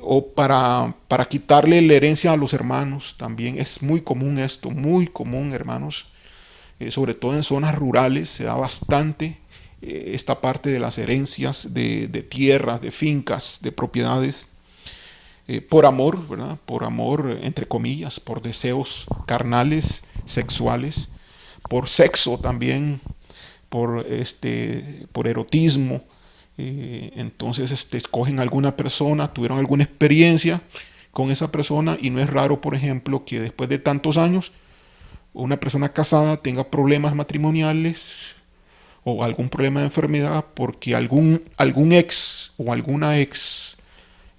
o para quitarle la herencia a los hermanos. También es muy común esto, muy común, hermanos. Sobre todo en zonas rurales se da bastante esta parte de las herencias de tierras, de fincas, de propiedades, por amor, ¿verdad? Por amor, entre comillas, por deseos carnales, sexuales, por sexo también, por erotismo. Entonces escogen alguna persona, tuvieron alguna experiencia con esa persona, y no es raro, por ejemplo, que después de tantos años una persona casada tenga problemas matrimoniales o algún problema de enfermedad porque algún ex o alguna ex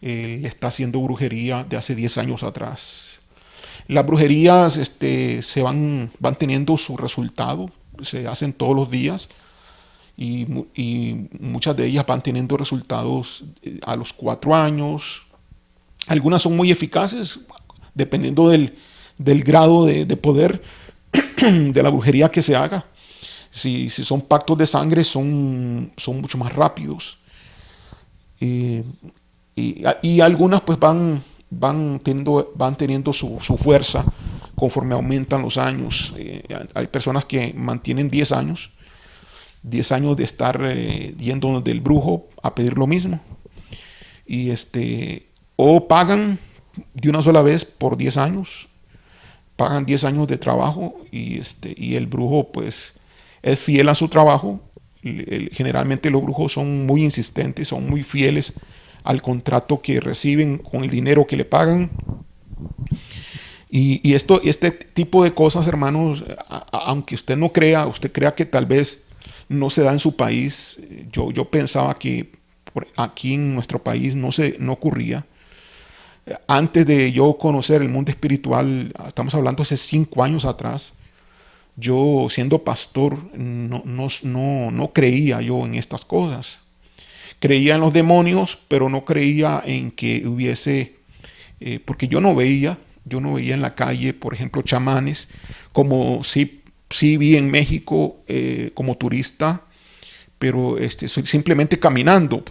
le está haciendo brujería de hace 10 años atrás. Las brujerías van teniendo su resultado, se hacen todos los días, y muchas de ellas van teniendo resultados a los 4 años. Algunas son muy eficaces dependiendo del grado de poder de la brujería que se haga. Si son pactos de sangre, son mucho más rápidos. Eh, y algunas pues van teniendo su fuerza conforme aumentan los años. Hay personas que mantienen 10 años, 10 años de estar yendo del brujo a pedir lo mismo. Y o pagan de una sola vez por 10 años, pagan 10 años de trabajo, y el brujo pues es fiel a su trabajo. Generalmente los brujos son muy insistentes, son muy fieles al contrato que reciben con el dinero que le pagan. Este tipo de cosas, hermanos, aunque usted crea que tal vez no se da en su país. Yo pensaba que aquí en nuestro país no ocurría. Antes de yo conocer el mundo espiritual, estamos hablando hace 5 años atrás, yo siendo pastor no creía yo en estas cosas. Creía en los demonios, pero no creía en que hubiese, porque yo no veía en la calle, por ejemplo, chamanes, como sí vi en México como turista, pero simplemente caminando,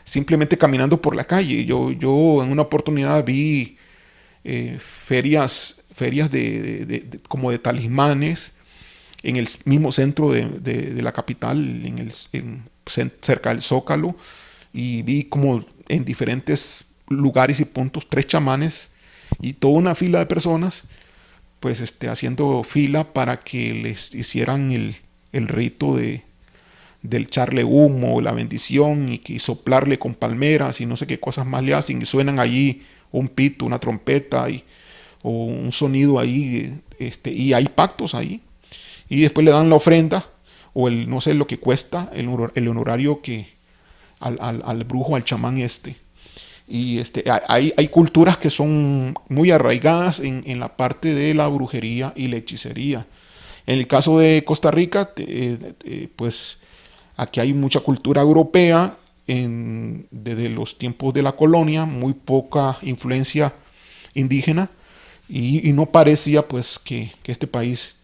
simplemente caminando por la calle. Yo en una oportunidad vi ferias como de talismanes en el mismo centro de la capital, cerca del Zócalo, y vi como en diferentes lugares y puntos, 3 chamanes y toda una fila de personas, pues haciendo fila para que les hicieran el rito del echarle humo, la bendición y soplarle con palmeras y no sé qué cosas más le hacen y suenan allí un pito, una trompeta o un sonido ahí, y hay pactos ahí y después le dan la ofrenda o no sé lo que cuesta el honorario que al brujo, al chamán y hay culturas que son muy arraigadas en la parte de la brujería y la hechicería. En el caso de Costa Rica, pues aquí hay mucha cultura europea desde los tiempos de la colonia, muy poca influencia indígena y no parecía pues que este país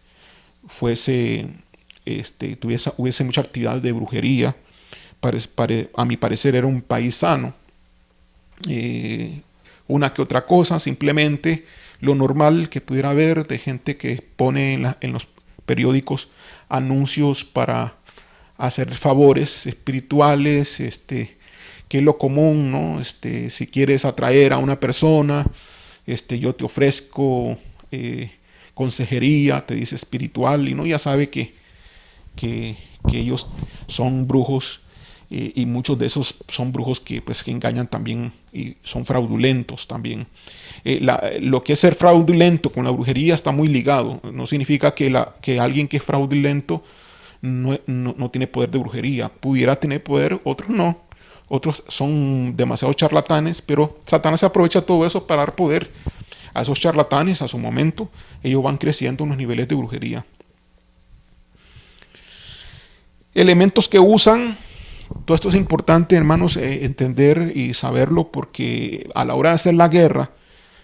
hubiese mucha actividad de brujería. A mi parecer era un país sano. Una que otra cosa, simplemente lo normal que pudiera haber de gente que pone en los periódicos anuncios para hacer favores espirituales, que es lo común, ¿no? Si quieres atraer a una persona, yo te ofrezco consejería, te dice espiritual, y no ya sabe que, que ellos son brujos, y muchos de esos son brujos que engañan también y son fraudulentos también. Lo que es ser fraudulento con la brujería está muy ligado. No significa que alguien que es fraudulento no tiene poder de brujería. Pudiera tener poder, otros no. Otros son demasiado charlatanes, pero Satanás se aprovecha todo eso para dar poder a esos charlatanes a su momento. Ellos van creciendo en los niveles de brujería. Elementos que usan. Todo esto es importante, hermanos, entender y saberlo, porque a la hora de hacer la guerra,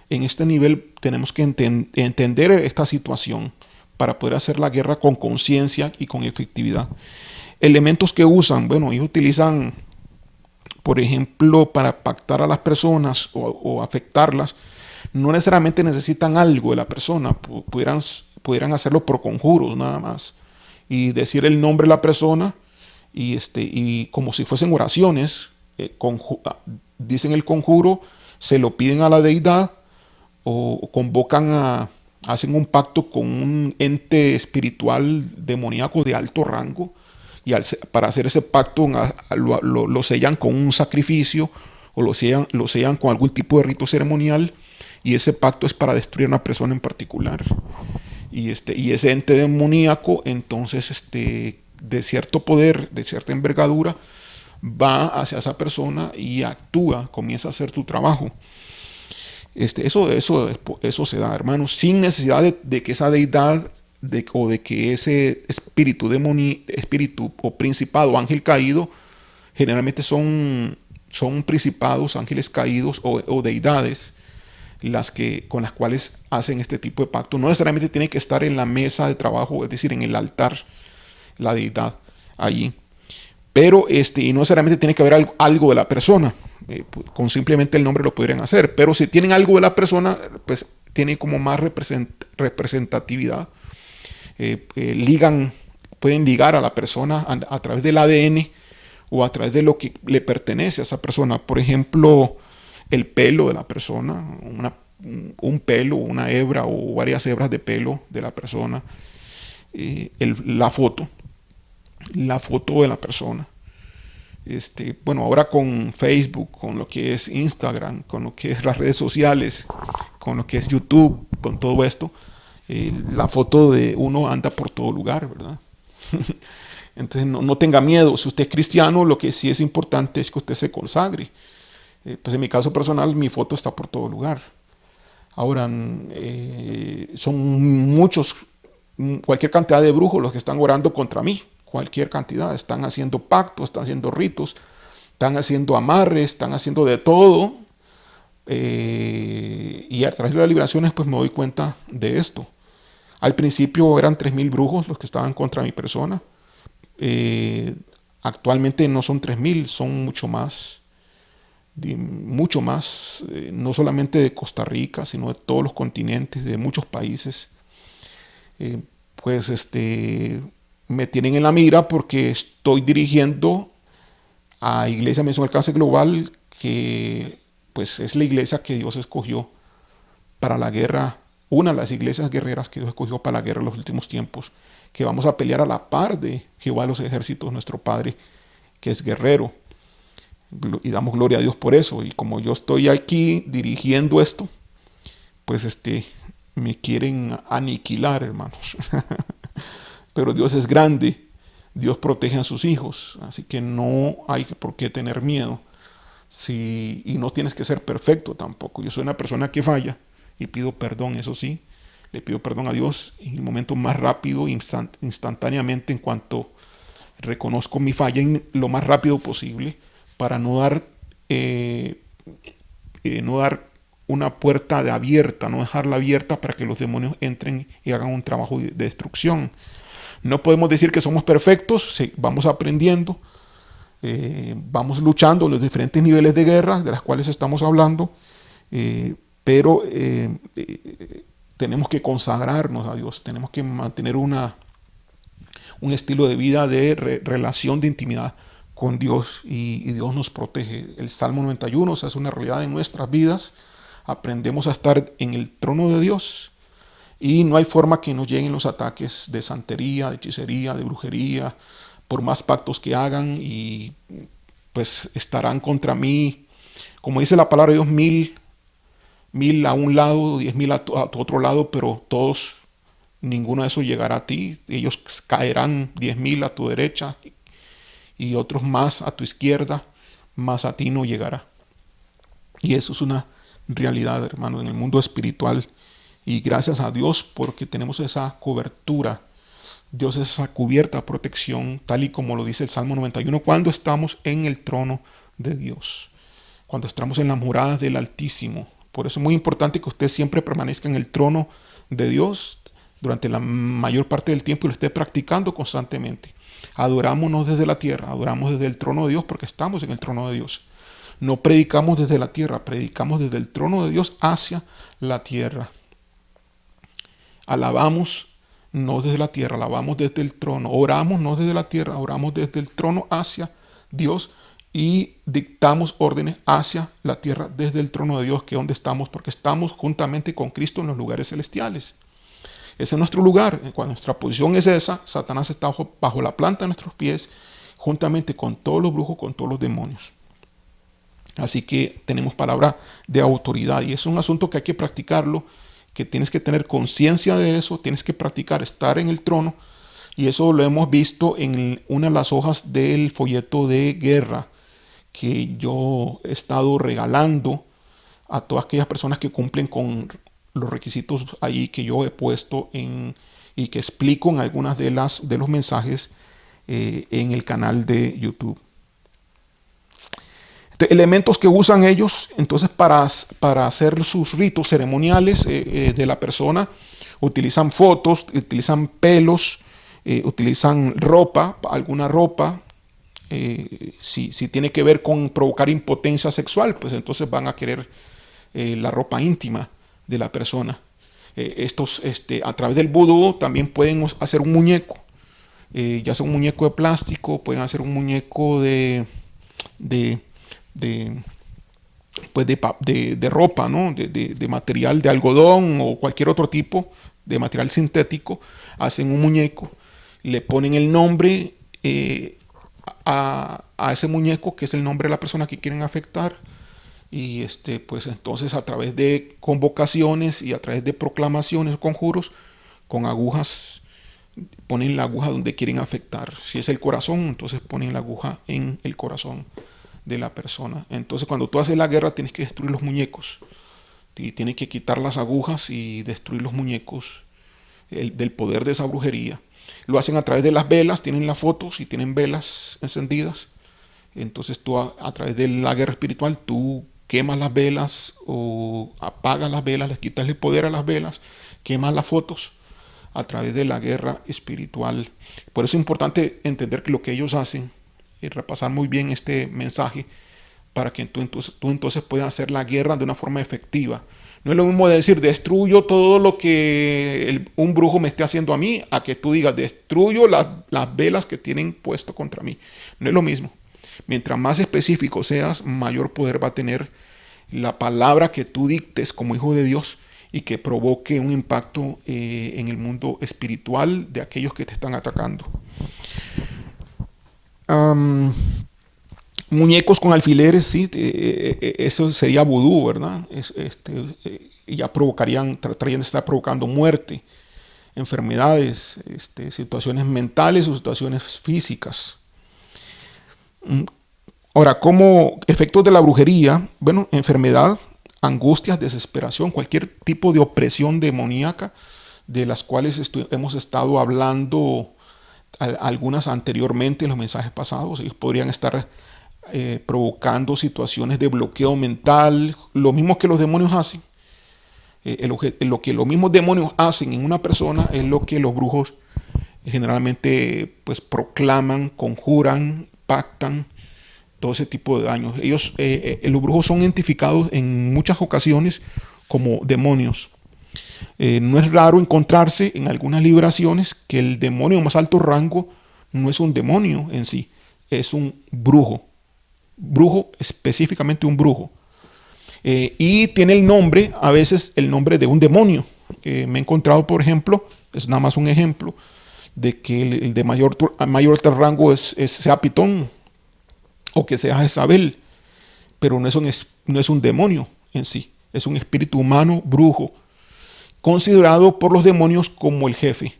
en este nivel tenemos que entender esta situación para poder hacer la guerra con conciencia y con efectividad. Elementos que usan, bueno, ellos utilizan, por ejemplo, para pactar a las personas o afectarlas, no necesariamente necesitan algo de la persona, pudieran hacerlo por conjuros nada más y decir el nombre de la persona. Y como si fuesen oraciones, dicen el conjuro, se lo piden a la deidad o hacen un pacto con un ente espiritual demoníaco de alto rango y para hacer ese pacto lo sellan con un sacrificio o lo sellan con algún tipo de rito ceremonial y ese pacto es para destruir a una persona en particular. Y ese ente demoníaco entonces de cierto poder, de cierta envergadura, va hacia esa persona y actúa, comienza a hacer su trabajo. Eso se da, hermanos, sin necesidad de que esa deidad o de que ese espíritu o principado, ángel caído, generalmente son principados, ángeles caídos o deidades con las cuales hacen este tipo de pacto. No necesariamente tiene que estar en la mesa de trabajo, es decir, en el altar, la deidad allí, pero y no necesariamente tiene que haber algo de la persona, con simplemente el nombre lo podrían hacer, pero si tienen algo de la persona, pues tiene como más representatividad. Pueden ligar a la persona a través del ADN o a través de lo que le pertenece a esa persona. Por ejemplo, el pelo de la persona, un pelo, una hebra o varias hebras de pelo de la persona, la foto de la persona. Bueno, ahora con Facebook, con lo que es Instagram, con lo que es las redes sociales, con lo que es YouTube, con todo esto, la foto de uno anda por todo lugar, ¿verdad? Entonces no tenga miedo. Si usted es cristiano, lo que sí es importante es que usted se consagre. Pues en mi caso personal, mi foto está por todo lugar. Ahora, son muchos, cualquier cantidad de brujos los que están orando contra mí. Cualquier cantidad. Están haciendo pactos, están haciendo ritos, están haciendo amarres, están haciendo de todo. Y a través de las liberaciones, pues me doy cuenta de esto. Al principio eran 3,000 brujos los que estaban contra mi persona. Actualmente no son 3,000, son mucho más. No solamente de Costa Rica, sino de todos los continentes, de muchos países. Pues me tienen en la mira porque estoy dirigiendo a Iglesia Misión Alcance Global, que pues es la iglesia que Dios escogió para la guerra, una de las iglesias guerreras que Dios escogió para la guerra en los últimos tiempos, que vamos a pelear a la par de Jehová de los ejércitos, nuestro Padre, que es guerrero. Y damos gloria a Dios por eso. Y como yo estoy aquí dirigiendo esto, pues me quieren aniquilar, hermanos. Pero Dios es grande, Dios protege a sus hijos, así que no hay por qué tener miedo. Y no tienes que ser perfecto tampoco. Yo soy una persona que falla y pido perdón, eso sí. Le pido perdón a Dios en el momento más rápido, instantáneamente, en cuanto reconozco mi falla, lo más rápido posible, para no dar una puerta abierta, no dejarla abierta para que los demonios entren y hagan un trabajo de destrucción. No podemos decir que somos perfectos, vamos aprendiendo, vamos luchando en los diferentes niveles de guerra de las cuales estamos hablando, pero tenemos que consagrarnos a Dios, tenemos que mantener un estilo de vida de relación de intimidad con Dios, y Dios nos protege. El Salmo 91 se hace una realidad en nuestras vidas. Aprendemos a estar en el trono de Dios y no hay forma que nos lleguen los ataques de santería, de hechicería, de brujería, por más pactos que hagan, y pues estarán contra mí, como dice la palabra de Dios, mil a un lado, 10,000 a tu otro lado, pero todos, ninguno de esos llegará a ti. Ellos caerán 10,000 a tu derecha y otros más a tu izquierda, más a ti no llegará. Y eso es una realidad, hermano, en el mundo espiritual. Y gracias a Dios porque tenemos esa cobertura. Dios es esa cubierta, protección, tal y como lo dice el Salmo 91, cuando estamos en el trono de Dios, cuando estamos en las moradas del Altísimo. Por eso es muy importante que usted siempre permanezca en el trono de Dios durante la mayor parte del tiempo y lo esté practicando constantemente. Adorámonos desde la tierra, adoramos desde el trono de Dios porque estamos en el trono de Dios. No predicamos desde la tierra, predicamos desde el trono de Dios hacia la tierra. Alabamos no desde la tierra, alabamos desde el trono. Oramos no desde la tierra, oramos desde el trono hacia Dios y dictamos órdenes hacia la tierra desde el trono de Dios, que es donde estamos, porque estamos juntamente con Cristo en los lugares celestiales. Ese es nuestro lugar. Cuando nuestra posición es esa, Satanás está bajo la planta de nuestros pies, juntamente con todos los brujos, con todos los demonios. Así que tenemos palabra de autoridad y es un asunto que hay que practicarlo, que tienes que tener conciencia de eso, tienes que practicar estar en el trono, y eso lo hemos visto en una de las hojas del folleto de guerra que yo he estado regalando a todas aquellas personas que cumplen con los requisitos ahí que yo he puesto y que explico en algunas de los mensajes en el canal de YouTube. Elementos que usan ellos entonces para hacer sus ritos ceremoniales de la persona: utilizan fotos, utilizan pelos, utilizan ropa, alguna ropa. Si tiene que ver con provocar impotencia sexual, pues entonces van a querer la ropa íntima de la persona. A través del vudú también pueden hacer un muñeco, ya sea un muñeco de plástico, pueden hacer un muñeco de ropa, ¿no? de material de algodón o cualquier otro tipo de material sintético. Hacen un muñeco, le ponen el nombre a ese muñeco, que es el nombre de la persona que quieren afectar, y pues entonces a través de convocaciones y a través de proclamaciones, conjuros, con agujas, ponen la aguja donde quieren afectar. Si es el corazón, entonces ponen la aguja en el corazón de la persona. Entonces cuando tú haces la guerra tienes que destruir los muñecos y tienes que quitar las agujas y destruir los muñecos del poder de esa brujería. Lo hacen a través de las velas, tienen las fotos y tienen velas encendidas. Entonces tú a través de la guerra espiritual tú quemas las velas o apagas las velas, les quitas el poder a las velas, quemas las fotos a través de la guerra espiritual. Por eso es importante entender que lo que ellos hacen y repasar muy bien este mensaje para que tú entonces puedas hacer la guerra de una forma efectiva. No es lo mismo decir destruyo todo lo que un brujo me esté haciendo a mí, a que tú digas destruyo las velas que tienen puesto contra mí. No es lo mismo. Mientras más específico seas, mayor poder va a tener la palabra que tú dictes como hijo de Dios y que provoque un impacto en el mundo espiritual de aquellos que te están atacando. Muñecos con alfileres, sí, eso sería vudú, ¿verdad? Ya tratarían de estar provocando muerte, enfermedades, situaciones mentales o situaciones físicas. Ahora, como efectos de la brujería, bueno, enfermedad, angustias, desesperación, cualquier tipo de opresión demoníaca de las cuales hemos estado hablando algunas anteriormente en los mensajes pasados. Ellos podrían estar provocando situaciones de bloqueo mental, lo mismo que los demonios hacen. Lo que los mismos demonios hacen en una persona es lo que los brujos generalmente pues proclaman, conjuran, pactan, todo ese tipo de daños. Los brujos son identificados en muchas ocasiones como demonios. No es raro encontrarse en algunas liberaciones que el demonio de más alto rango no es un demonio en sí, es un brujo. Brujo, específicamente un brujo. Y tiene el nombre, a veces el nombre de un demonio. Me he encontrado, por ejemplo, es nada más un ejemplo, de que el de mayor rango sea Pitón o que sea Jezabel, pero no es un demonio en sí, es un espíritu humano brujo, considerado por los demonios como el jefe.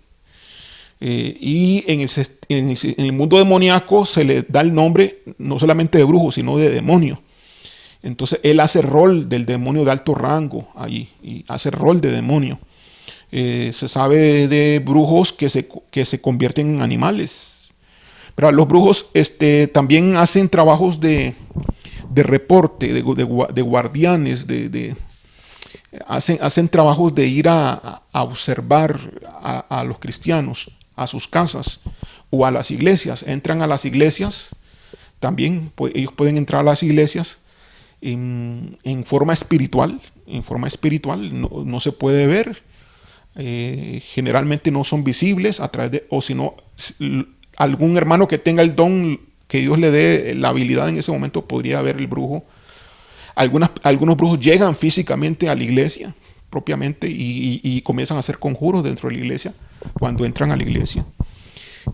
Y en el mundo demoníaco se le da el nombre no solamente de brujo, sino de demonio. Entonces él hace rol del demonio de alto rango allí, y hace rol de demonio. Se sabe de brujos que se convierten en animales. Pero los brujos también hacen trabajos de reporte, de guardianes, hacen trabajos de ir a observar a los cristianos, a sus casas o a las iglesias. Entran a las iglesias, también pues, ellos pueden entrar a las iglesias en forma espiritual. No se puede ver. Generalmente no son visibles a través o si no, algún hermano que tenga el don, que Dios le dé la habilidad en ese momento, podría ver el brujo. Algunos brujos llegan físicamente a la iglesia propiamente y comienzan a hacer conjuros dentro de la iglesia cuando entran a la iglesia.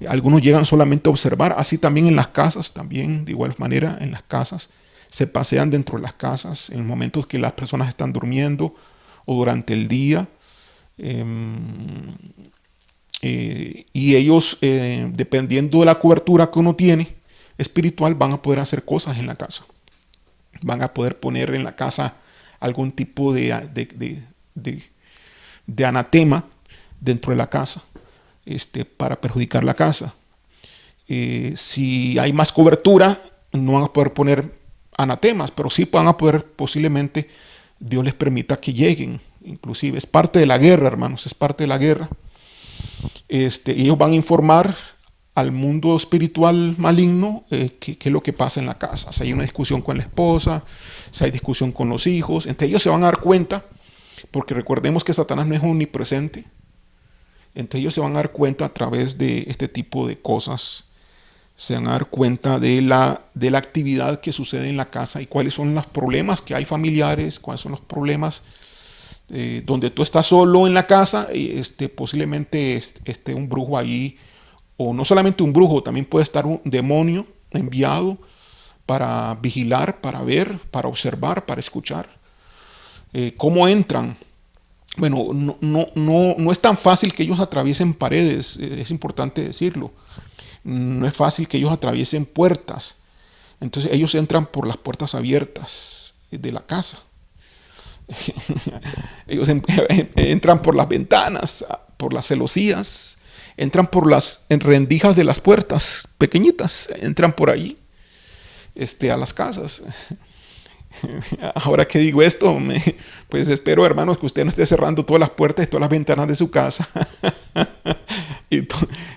Algunos llegan solamente a observar, así también en las casas, también de igual manera en las casas. Se pasean dentro de las casas en momentos que las personas están durmiendo o durante el día. Y ellos, dependiendo de la cobertura que uno tiene espiritual, van a poder hacer cosas en la casa. Van a poder poner en la casa algún tipo de anatema dentro de la casa, para perjudicar la casa. Si hay más cobertura, no van a poder poner anatemas, pero sí van a poder, posiblemente Dios les permita que lleguen. Inclusive es parte de la guerra, hermanos, es parte de la guerra. Ellos van a informar al mundo espiritual maligno qué es lo que pasa en la casa. Si hay una discusión con la esposa, si hay discusión con los hijos, entre ellos se van a dar cuenta, porque recordemos que Satanás no es omnipresente. Entre ellos se van a dar cuenta a través de este tipo de cosas. Se van a dar cuenta de la actividad que sucede en la casa y cuáles son los problemas que hay familiares, cuáles son los problemas donde tú estás solo en la casa y posiblemente esté un brujo ahí, o no solamente un brujo, también puede estar un demonio enviado para vigilar, para ver, para observar, para escuchar. ¿Cómo entran? Bueno, no es tan fácil que ellos atraviesen paredes, es importante decirlo. No es fácil que ellos atraviesen puertas. Entonces ellos entran por las puertas abiertas de la casa. Ellos entran por las ventanas, por las celosías, entran por las rendijas de las puertas pequeñitas, entran por ahí a las casas. Ahora que digo esto, pues espero, hermanos, que usted no esté cerrando todas las puertas y todas las ventanas de su casa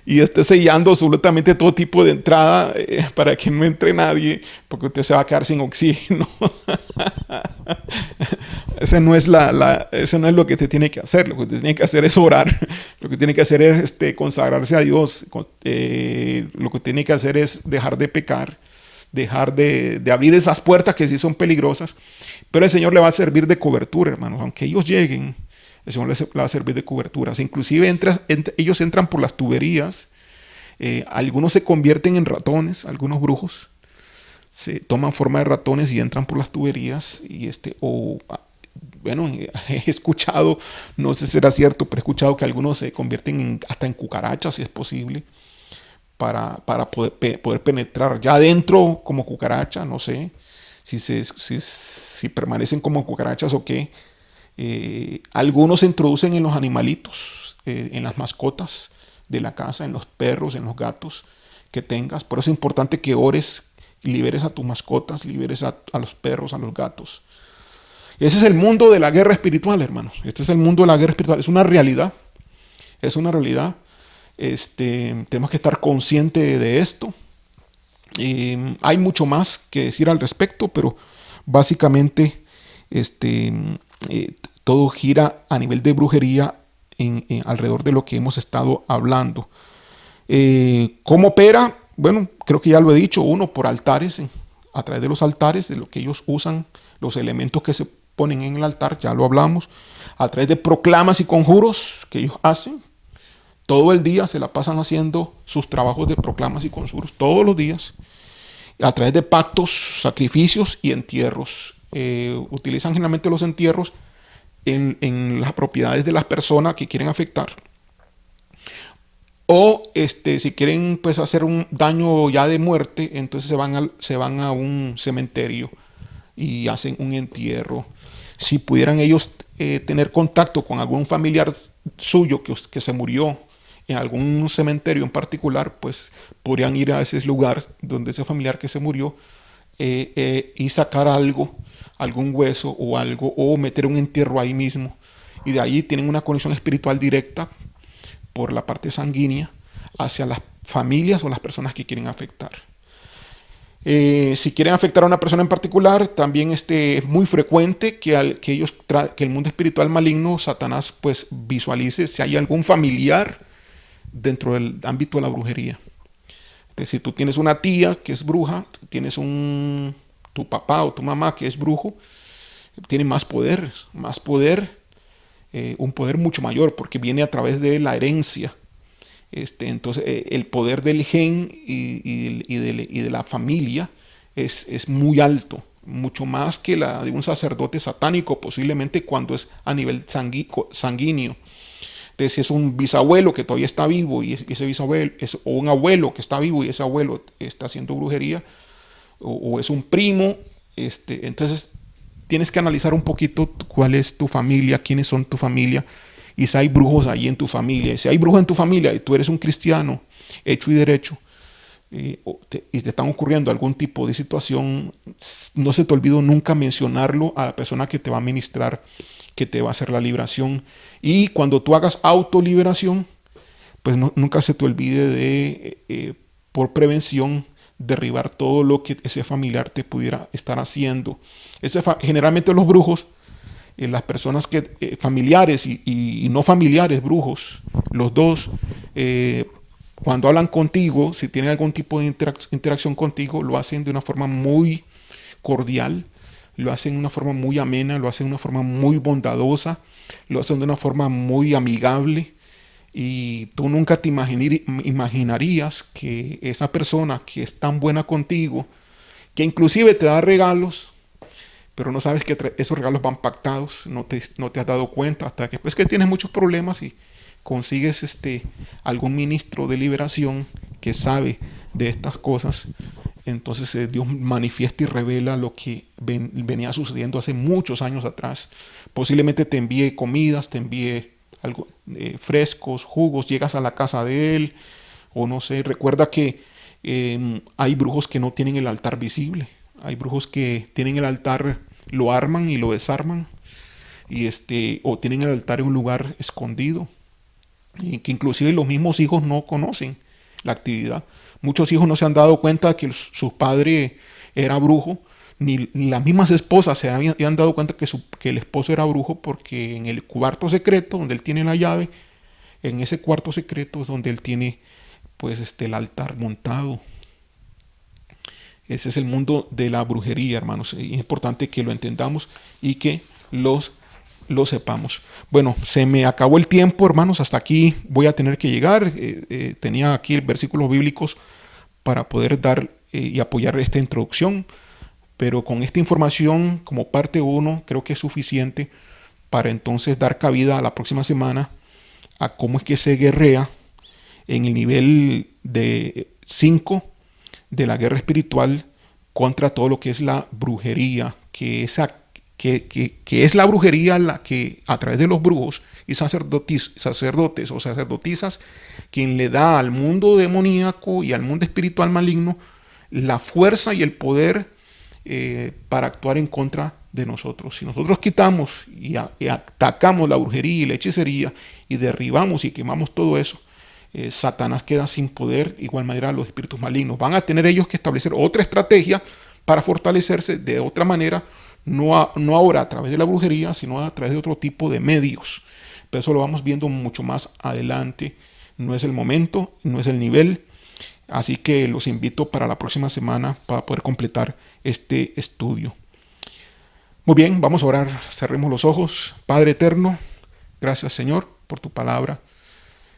y esté sellando absolutamente todo tipo de entrada para que no entre nadie, porque usted se va a quedar sin oxígeno. Ese no es lo que usted tiene que hacer. Lo que usted tiene que hacer es orar. Lo que tiene que hacer es consagrarse a Dios. Lo que tiene que hacer es dejar de pecar, dejar de abrir esas puertas que sí son peligrosas, pero el Señor le va a servir de cobertura, hermanos. Aunque ellos lleguen, el Señor les va a servir de cobertura. O sea, inclusive ellos entran por las tuberías, algunos se convierten en ratones, algunos brujos se toman forma de ratones y entran por las tuberías bueno, he escuchado, no sé si será cierto, pero he escuchado que algunos se convierten hasta en cucarachas, si es posible, para poder penetrar ya adentro como cucaracha, no sé si permanecen como cucarachas o qué. Algunos se introducen en los animalitos, en las mascotas de la casa, en los perros, en los gatos que tengas. Por eso es importante que ores y liberes a tus mascotas, liberes a los perros, a los gatos. Ese es el mundo de la guerra espiritual, hermanos. Este es el mundo de la guerra espiritual. Es una realidad. Es una realidad. Tenemos que estar conscientes de esto. Hay mucho más que decir al respecto, pero básicamente todo gira a nivel de brujería alrededor de lo que hemos estado hablando. ¿Cómo opera? Bueno, creo que ya lo he dicho. Uno, por altares, a través de los altares, de lo que ellos usan, los elementos que se ponen en el altar, ya lo hablamos. A través de proclamas y conjuros que ellos hacen. Todo el día se la pasan haciendo sus trabajos de proclamas y conjuros, todos los días. A través de pactos, sacrificios y entierros. Utilizan generalmente los entierros en las propiedades de las personas que quieren afectar. O si quieren pues hacer un daño ya de muerte, entonces se van a un cementerio y hacen un entierro. Si pudieran ellos tener contacto con algún familiar suyo que se murió en algún cementerio en particular, pues podrían ir a ese lugar donde ese familiar que se murió y sacar algo, algún hueso o algo, o meter un entierro ahí mismo. Y de ahí tienen una conexión espiritual directa por la parte sanguínea hacia las familias o las personas que quieren afectar. Si quieren afectar a una persona en particular, también es muy frecuente que el mundo espiritual maligno, Satanás, pues visualice si hay algún familiar dentro del ámbito de la brujería. Si tú tienes una tía que es bruja, tienes tu papá o tu mamá que es brujo, tiene más poder, un poder mucho mayor porque viene a través de la herencia. Entonces el poder del gen y de la familia es muy alto, mucho más que la de un sacerdote satánico, posiblemente cuando es a nivel sanguíneo. Entonces, si es un bisabuelo que todavía está vivo y ese bisabuelo o un abuelo que está vivo y ese abuelo está haciendo brujería, o es un primo, entonces tienes que analizar un poquito cuál es tu familia, quiénes son tu familia y si hay brujos ahí en tu familia. Si hay brujos en tu familia y tú eres un cristiano hecho y derecho y te están ocurriendo algún tipo de situación, no se te olvide nunca mencionarlo a la persona que te va a ministrar, que te va a hacer la liberación. Y cuando tú hagas autoliberación, pues nunca se te olvide de, por prevención, derribar todo lo que ese familiar te pudiera estar haciendo. Generalmente los brujos, las personas familiares y no familiares brujos, los dos, cuando hablan contigo, si tienen algún tipo de interacción contigo, lo hacen de una forma muy cordial, lo hacen de una forma muy amena, lo hacen de una forma muy bondadosa, lo hacen de una forma muy amigable. Y tú nunca te imaginarías que esa persona que es tan buena contigo, que inclusive te da regalos, pero no sabes que esos regalos van pactados, no te has dado cuenta hasta que después que tienes muchos problemas y consigues algún ministro de liberación que sabe de estas cosas. Entonces Dios manifiesta y revela lo que venía sucediendo hace muchos años atrás. Posiblemente te envíe comidas, te envíe algo, frescos, jugos, llegas a la casa de él, o no sé. Recuerda que hay brujos que no tienen el altar visible. Hay brujos que tienen el altar, lo arman y lo desarman, y o tienen el altar en un lugar escondido, y que inclusive los mismos hijos no conocen la actividad. Muchos hijos no se han dado cuenta que su padre era brujo, ni las mismas esposas se habían dado cuenta que el esposo era brujo, porque en el cuarto secreto donde él tiene la llave, en ese cuarto secreto es donde él tiene pues el altar montado. Ese es el mundo de la brujería, hermanos. Y es importante que lo entendamos y que lo sepamos. Bueno, se me acabó el tiempo, hermanos. Hasta aquí voy a tener que llegar. Tenía aquí versículos bíblicos para poder dar y apoyar esta introducción. Pero con esta información como parte 1 creo que es suficiente para entonces dar cabida a la próxima semana a cómo es que se guerrea en el nivel de 5 de la guerra espiritual contra todo lo que es la brujería, que es la brujería la que a través de los brujos y sacerdotes o sacerdotisas, quien le da al mundo demoníaco y al mundo espiritual maligno la fuerza y el poder para actuar en contra de nosotros. Si nosotros quitamos y atacamos la brujería y la hechicería y derribamos y quemamos todo eso, Satanás queda sin poder. De igual manera los espíritus malignos van a tener ellos que establecer otra estrategia para fortalecerse de otra manera, no ahora a través de la brujería, sino a través de otro tipo de medios. Pero eso lo vamos viendo mucho más adelante. No es el momento, no es el nivel. Así que los invito para la próxima semana para poder completar este estudio. Muy bien, vamos a orar. Cerremos los ojos. Padre eterno, gracias Señor por tu palabra.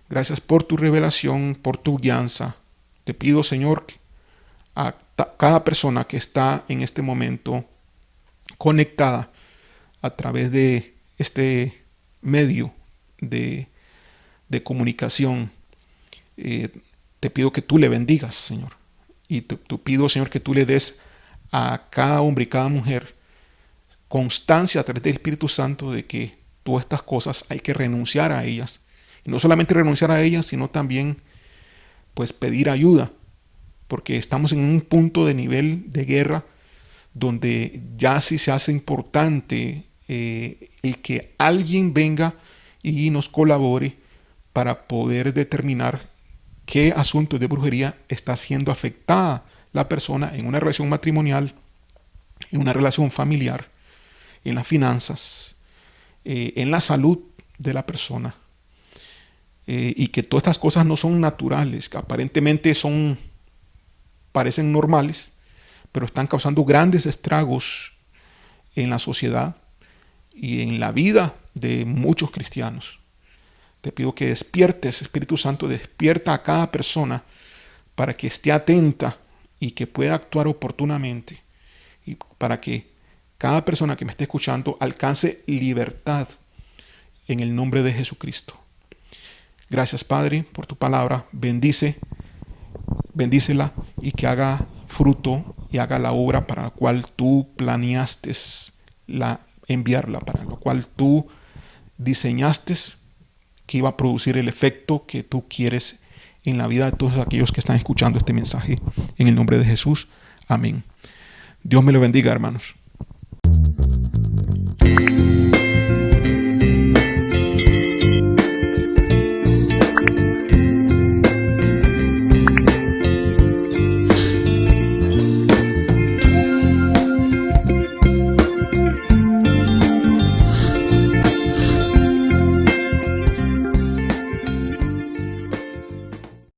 Gracias por tu revelación, por tu guianza. Te pido, Señor, a cada persona que está en este momento conectada a través de este medio de comunicación, te pido que tú le bendigas, Señor. Y te pido, Señor, que tú le des a cada hombre y cada mujer constancia a través del Espíritu Santo de que todas estas cosas hay que renunciar a ellas. Y no solamente renunciar a ellas, sino también pues pedir ayuda, porque estamos en un punto de nivel de guerra donde ya sí se hace importante el que alguien venga y nos colabore para poder determinar qué asunto de brujería está siendo afectada la persona en una relación matrimonial, en una relación familiar, en las finanzas, en la salud de la persona. Y que todas estas cosas no son naturales, que aparentemente parecen normales, pero están causando grandes estragos en la sociedad y en la vida de muchos cristianos. Te pido que despiertes, Espíritu Santo, despierta a cada persona para que esté atenta y que pueda actuar oportunamente, y para que cada persona que me esté escuchando alcance libertad en el nombre de Jesucristo. Gracias, Padre, por tu palabra. Bendícela y que haga fruto y haga la obra para la cual tú planeaste enviarla, para la cual tú diseñaste que iba a producir el efecto que tú quieres en la vida de todos aquellos que están escuchando este mensaje. En el nombre de Jesús. Amén. Dios me lo bendiga, hermanos.